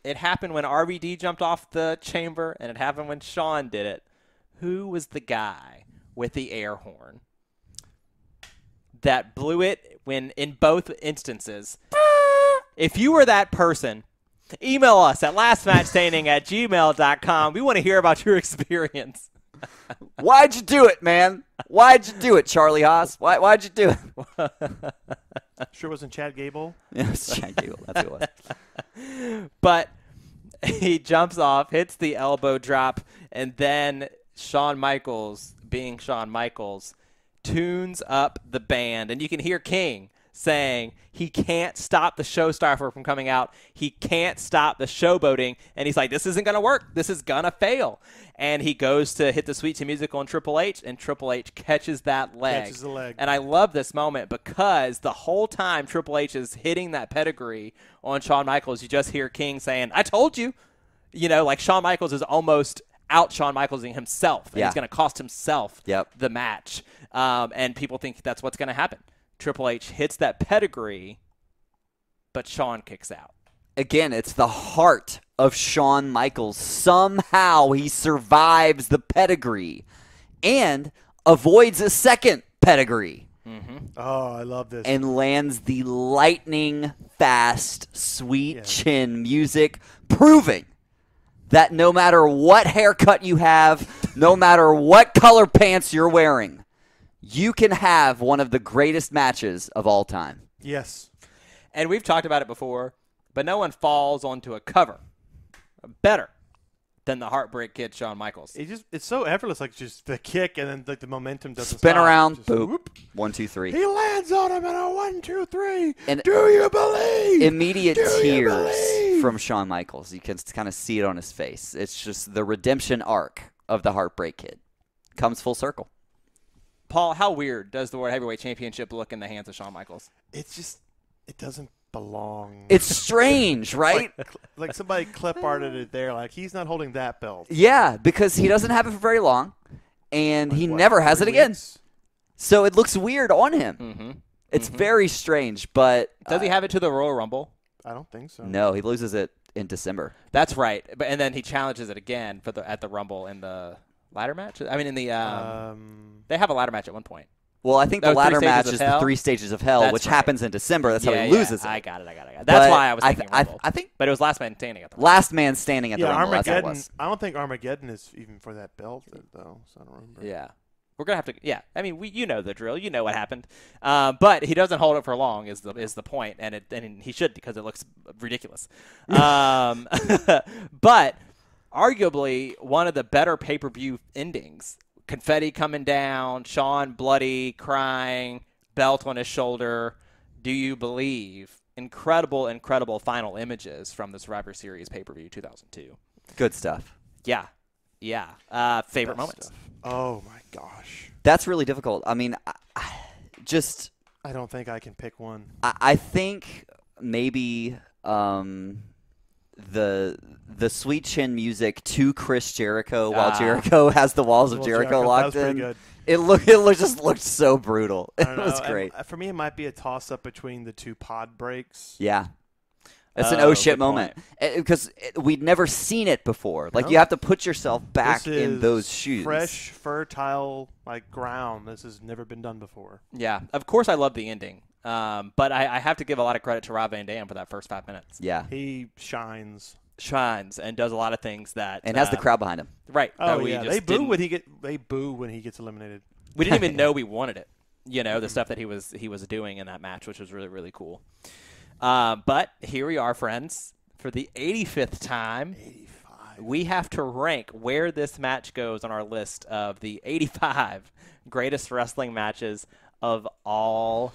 It happened when RVD jumped off the chamber, and it happened when Shawn did it. Who was the guy with the air horn that blew it when in both instances? If you were that person, email us at lastmatchstanding@gmail.com. We want to hear about your experience. Why'd you do it, man? Why'd you do it, Charlie Haas? Why'd you do it? Sure wasn't Chad Gable? Yeah, it was Chad Gable. That's who it was. But he jumps off, hits the elbow drop, and then Shawn Michaels, being Shawn Michaels, tunes up the band. And you can hear King saying he can't stop the showstopper from coming out. He can't stop the showboating. And he's like, this isn't going to work. This is going to fail. And he goes to hit the sweet to music on Triple H, and Triple H catches that leg. Catches the leg. And I love this moment because the whole time Triple H is hitting that pedigree on Shawn Michaels, you just hear King saying, I told you. You know, like Shawn Michaels is almost out Shawn Michaelsing himself. And he's going to cost himself the match. And people think that's what's going to happen. Triple H hits that pedigree, but Shawn kicks out. Again, it's the heart of Shawn Michaels. Somehow he survives the pedigree and avoids a second pedigree. Oh, I love this. And lands the lightning fast, sweet chin music, proving that no matter what haircut you have, no matter what color pants you're wearing, you can have one of the greatest matches of all time. Yes. And we've talked about it before, but no one falls onto a cover better than the Heartbreak Kid Shawn Michaels. It's so effortless, like just the kick and then like the momentum doesn't spin stop. around, Just boop. whoop. 1, 2, 3. He lands on him in a 1, 2, 3. And do you believe? Immediate Do you tears believe? from Shawn Michaels. You can kind of see it on his face. It's just the redemption arc of the Heartbreak Kid. Comes full circle. Paul, how weird does the World Heavyweight Championship look in the hands of Shawn Michaels? It's just, it doesn't belong. It's strange, right? like somebody clip arted it there. Like, he's not holding that belt. Yeah, because he doesn't have it for very long, and he never has it 3 again. weeks? So it looks weird on him. Mm-hmm. It's very strange, but Does he have it to the Royal Rumble? I don't think so. no, he loses it in December. That's right. And then he challenges it again at the Rumble in the ladder match. I mean, in the they have a ladder match at one point. Well, I think the Oh, 3 ladder Stages match of is Hell? the 3 Stages of Hell, That's which right. happens in December. That's how he Yeah, loses it. I got it. That's But why I was thinking Rumble. I think But it was last man standing at the Rumble. last man standing at the Rumble. That's what it Armageddon. was. I don't think Armageddon is even for that belt, though. So I don't remember. Yeah. We're going to have to, yeah. I mean, you know the drill. You know what happened. But he doesn't hold it for long is the point, and he should because it looks ridiculous. But arguably one of the better pay-per-view endings. Confetti coming down, Shawn bloody, crying, belt on his shoulder. Do you believe? incredible, incredible final images from the Survivor Series pay-per-view 2002. Good stuff. Yeah. Favorite moments. Stuff. Oh, my gosh. That's really difficult. I mean, I don't think I can pick one. I think maybe the sweet chin music to Chris Jericho while Jericho has the walls of Jericho locked that was in. pretty good. It just looked so brutal. It was great. For me, it might be a toss-up between the two pod breaks. Yeah. It's an oh shit moment. Because we'd never seen it before. Like, you have to put yourself back in those shoes. Fresh, fertile, ground. This has never been done before. Yeah. Of course I love the ending. But I have to give a lot of credit to Rob Van Dam for that first 5 minutes. Yeah. He shines And does a lot of things that and has the crowd behind him. Right. Oh yeah, they boo when he gets eliminated. We didn't even know we wanted it. The stuff that he was doing in that match, which was really, really cool. But here we are, friends, for the 85th time. 85. We have to rank where this match goes on our list of the 85 greatest wrestling matches of all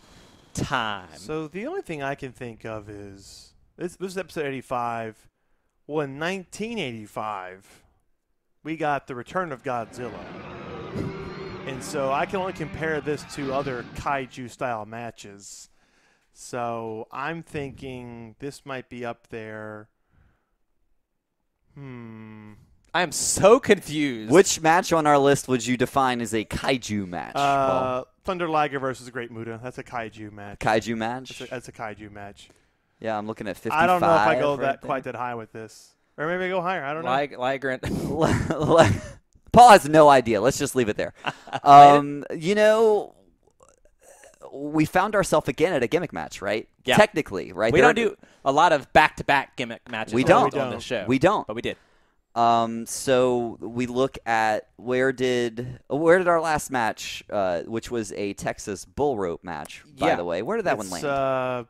time. So the only thing I can think of is this is episode 85. Well, in 1985, we got the return of Godzilla. And so I can only compare this to other kaiju-style matches. So I'm thinking this might be up there. I am so confused. Which match on our list would you define as a kaiju match? Thunder Liger versus Great Muta. That's a kaiju match. Kaiju match? That's a kaiju match. Yeah, I'm looking at 55. I don't know if I go right quite that high with this. Or maybe I go higher. I don't know. Liger. Paul has no idea. Let's just leave it there. We found ourselves again at a gimmick match, right? Yeah. Technically, right? We don't do a lot of back-to-back gimmick matches We don't. on this show. We don't. But we did. So we look at where did our last match, which was a Texas bull rope match, by the way. Where did that one land?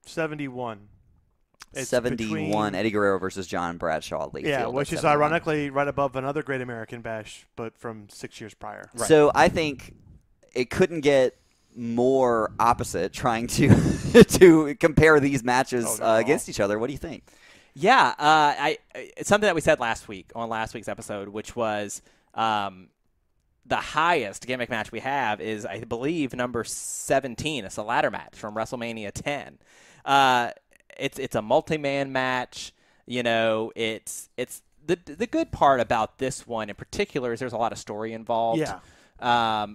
71. It's 71, Eddie Guerrero versus John Bradshaw Layfield. Yeah, which is 71. ironically right above another Great American Bash, but from 6 years prior. Right. So I think it couldn't get more opposite trying to to compare these matches against each other. What do you think? Yeah, it's something that we said last week on last week's episode, which was the highest gimmick match we have is, I believe, number 17. It's a ladder match from WrestleMania 10. It's a multi-man match. It's the good part about this one in particular is there's a lot of story involved. Yeah.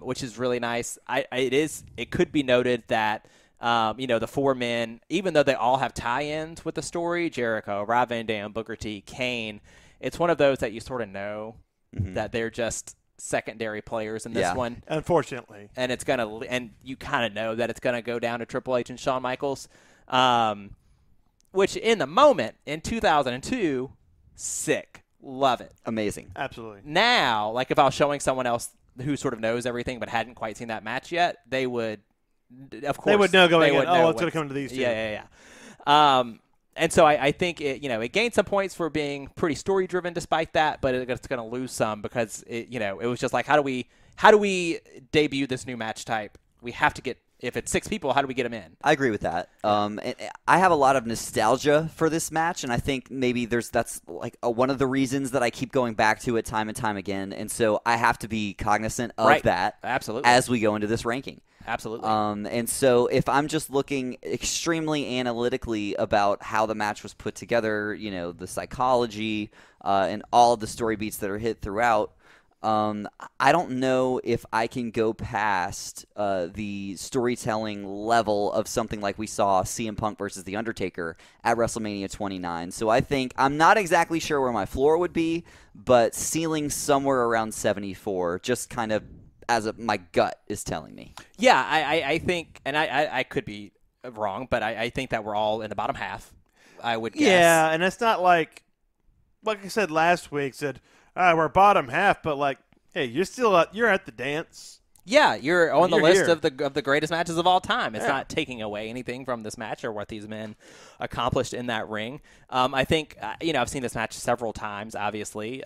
Which is really nice. It could be noted that the four men, even though they all have tie-ins with the story, Jericho, Rob Van Dam, Booker T, Kane, it's one of those that you sort of know that they're just secondary players in this one. Unfortunately. And and you kind of know that it's gonna go down to Triple H and Shawn Michaels, which in the moment in 2002, sick, love it, amazing, absolutely. Now, like if I was showing someone else who sort of knows everything but hadn't quite seen that match yet, they would, of course, they would know going in. It's going to come to these two. Yeah. And so I think it gained some points for being pretty story driven despite that, but it's going to lose some because it was just like how do we debut this new match type? We have to get, if it's 6 people, how do we get them in? I agree with that. And I have a lot of nostalgia for this match, and I think maybe that's like one of the reasons that I keep going back to it time and time again. And so I have to be cognizant of that absolutely as we go into this ranking. Absolutely. And so if I'm just looking extremely analytically about how the match was put together, the psychology and all of the story beats that are hit throughout, I don't know if I can go past the storytelling level of something like we saw CM Punk versus The Undertaker at WrestleMania 29. So I think I'm not exactly sure where my floor would be, but ceiling somewhere around 74, just kind of as my gut is telling me. Yeah, I think, and I could be wrong, but I think that we're all in the bottom half, I would guess. Yeah, and it's not like I said last week, we're bottom half, but hey, you're at the dance. Yeah, you're on the list here. of the greatest matches of all time. It's not taking away anything from this match or what these men accomplished in that ring. I think I've seen this match several times, obviously,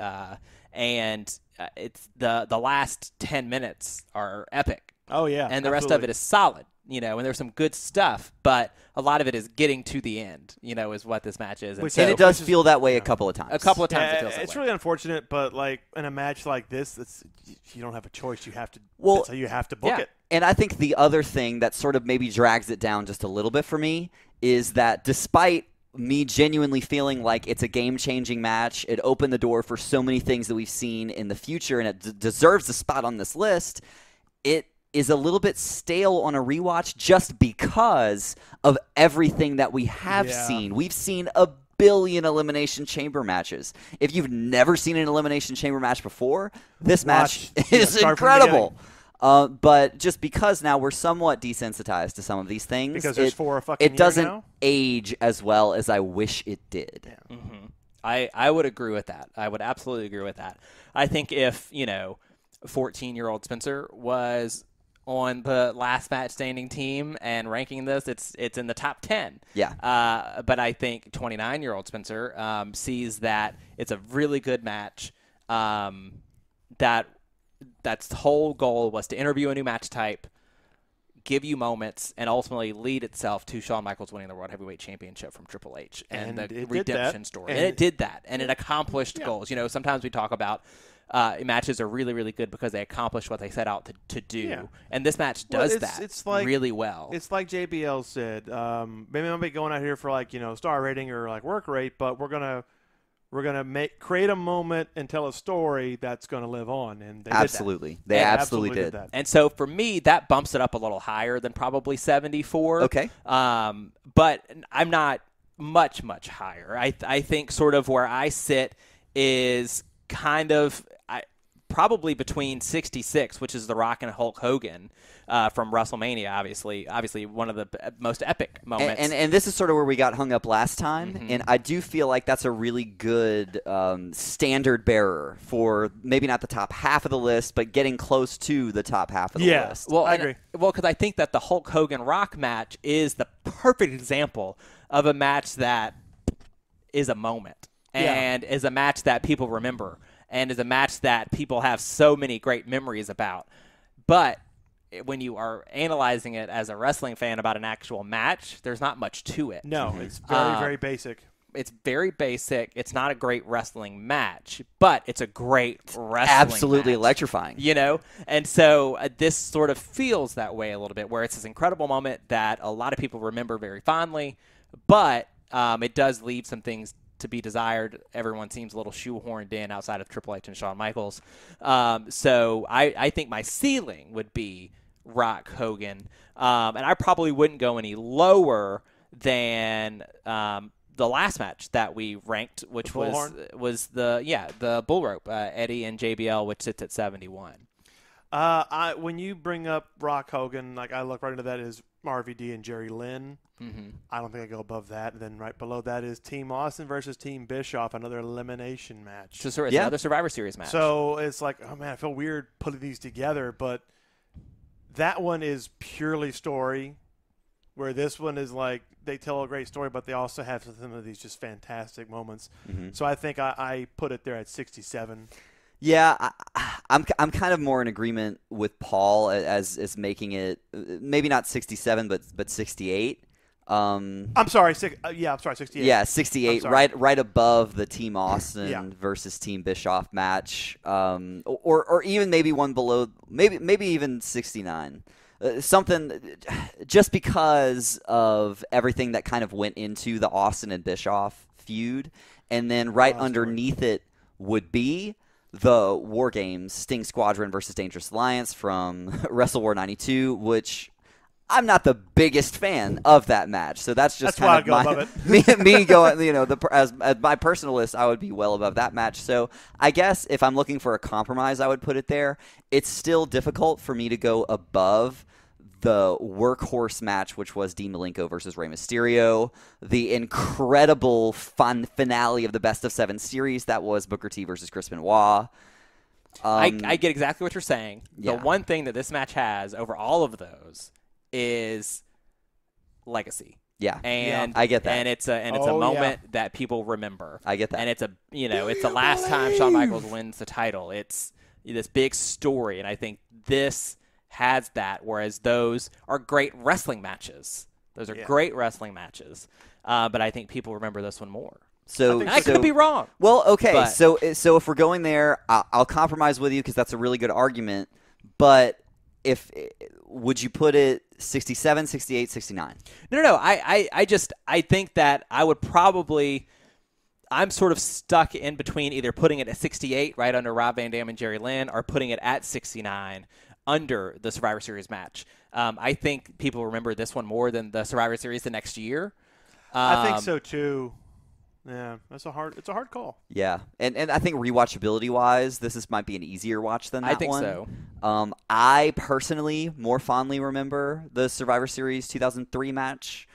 and it's the last 10 minutes are epic. Oh yeah, and the rest of it is solid. and there's some good stuff, but a lot of it is getting to the end, is what this match is. And it does feel that way a couple of times. A couple of times it feels that it's way. really unfortunate, but like in a match like this, you don't have a choice. You have to. Well, that's how you have to book it. And I think the other thing that sort of maybe drags it down just a little bit for me is that despite me genuinely feeling like it's a game-changing match, it opened the door for so many things that we've seen in the future, and it deserves a spot on this list, it is a little bit stale on a rewatch just because of everything that we have seen. We've seen a billion Elimination Chamber matches. If you've never seen an Elimination Chamber match before, this match is incredible. But just because now we're somewhat desensitized to some of these things, because there's 4 fucking it doesn't years now? age as well as I wish it did. Yeah. Mm-hmm. I would agree with that. I would absolutely agree with that. I think if 14-year-old Spencer was on the last match standing team and ranking this, it's in the top 10. Yeah. But I think 29-year-old Spencer sees that it's a really good match. That's the whole goal was to interview a new match type, give you moments, and ultimately lead itself to Shawn Michaels winning the World Heavyweight Championship from Triple H and the redemption story. And it did that, and it accomplished goals. Sometimes we talk about matches are really, really good because they accomplish what they set out to do. Yeah. And this match does that really well. It's like JBL said, maybe I'm not going out here for star rating or work rate, but we're gonna create a moment and tell a story that's going to live on, and they absolutely, did that. They absolutely did that. And so for me, that bumps it up a little higher than probably 74. Okay, but I'm not much higher. I think sort of where I sit is kind of probably between 66, which is The Rock and Hulk Hogan from WrestleMania, obviously one of the most epic moments. And this is sort of where we got hung up last time, Mm-hmm. and I do feel like that's a really good standard bearer for maybe not the top half of the list, but getting close to the top half of the list. Well, I agree. Well, because I think that the Hulk Hogan Rock match is the perfect example of a match that is a moment and is a match that people remember. And is a match that people have so many great memories about. But when you are analyzing it as a wrestling fan about an actual match, there's not much to it. No, it's very, very basic. It's very basic. It's not a great wrestling match, but it's a great wrestling absolutely match, electrifying. And so this sort of feels that way a little bit, where it's this incredible moment that a lot of people remember very fondly, but it does leave some things to be desired. Everyone seems a little shoehorned in outside of Triple H and Shawn Michaels. So I think my ceiling would be Rock Hogan. And I probably wouldn't go any lower than the last match that we ranked, which was the Bull Rope, Eddie and JBL, which sits at 71. When you bring up Rock Hogan, I look right into that as RVD and Jerry Lynn. Mm-hmm. I don't think I go above that. And then right below that is Team Austin versus Team Bischoff, another elimination match. So it's another Survivor Series match. So it's like, oh man, I feel weird putting these together, but that one is purely story, where this one is they tell a great story, but they also have some of these just fantastic moments. Mm-hmm. So I think I put it there at 67. Yeah, I'm kind of more in agreement with Paul as making it maybe not 67 but 68. I'm sorry, 68. Yeah, 68, right above the Team Austin versus Team Bischoff match, or even maybe one below, maybe even 69. Something just because of everything that kind of went into the Austin and Bischoff feud, and then underneath it would be the War Games Sting Squadron versus Dangerous Alliance from Wrestle War 92, which I'm not the biggest fan of that match. So that's just kind of me going, as my personal list, I would be well above that match. So I guess if I'm looking for a compromise, I would put it there. It's still difficult for me to go above the workhorse match, which was Dean Malenko versus Rey Mysterio, the incredible fun finale of the Best of 7 series that was Booker T versus Chris Benoit. I get exactly what you're saying. Yeah. The one thing that this match has over all of those is legacy. Yeah, and I get that, and it's a moment that people remember. I get that, and it's the last time Shawn Michaels wins the title. It's this big story, and I think this has that, whereas those are great wrestling matches. Those are great wrestling matches. But I think people remember this one more. So I could be wrong. Well, okay. But, so if we're going there, I'll compromise with you because that's a really good argument. But would you put it 67, 68, 69? No. I think that I would probably. I'm sort of stuck in between either putting it at 68 right under Rob Van Dam and Jerry Lynn or putting it at 69 under the Survivor Series match. I think people remember this one more than the Survivor Series the next year. I think so too. Yeah, it's a hard call. Yeah, and I think rewatchability-wise, might be an easier watch than that one. I think so. I personally more fondly remember the Survivor Series 2003 match.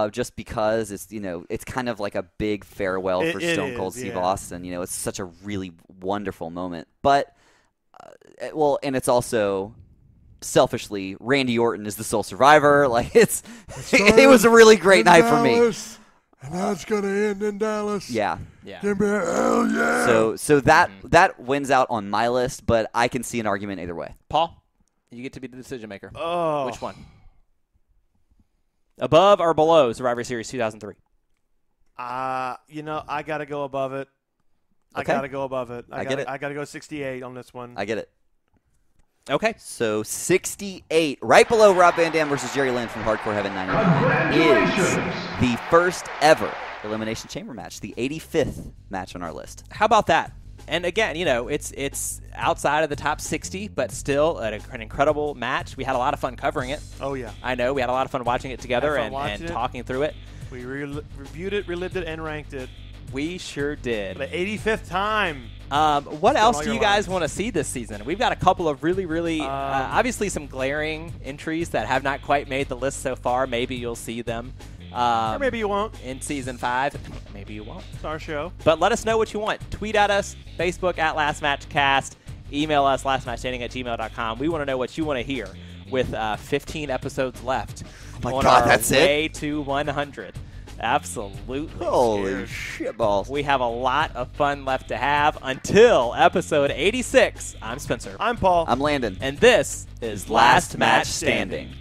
Just because it's kind of like a big farewell for Stone Cold Steve Austin. It's such a really wonderful moment. But, and it's also, selfishly, Randy Orton is the sole survivor. Like, it was a really great night for me. And now it's going to end in Dallas. Yeah. Give me a hell yeah. So that wins out on my list, but I can see an argument either way. Paul, you get to be the decision maker. Oh. Which one? Above or below Survivor Series 2003? I got to go above it. Okay. I got to go above it. I get it. I got to go 68 on this one. I get it. Okay. So 68, right below Rob Van Dam versus Jerry Lynn from Hardcore Heaven 99, is the first ever Elimination Chamber match, the 85th match on our list. How about that? And again, it's outside of the top 60, but still an incredible match. We had a lot of fun covering it. Oh, yeah. I know. We had a lot of fun watching it together and talking through it. We reviewed it, relived it, and ranked it. We sure did. For the 85th time. What else do you guys want to see this season? We've got a couple of really, really, obviously some glaring entries that have not quite made the list so far. Maybe you'll see them. Or maybe you won't. In Season 5. Maybe you won't. It's our show. But let us know what you want. Tweet at us, Facebook at LastMatchCast. Email us, lastmatchstanding@gmail.com. We want to know what you want to hear with 15 episodes left. Oh, my God, that's it? Way to 100. Absolutely. Holy shit balls. We have a lot of fun left to have until episode 86. I'm Spencer. I'm Paul. I'm Landon. And this is Last Match Standing.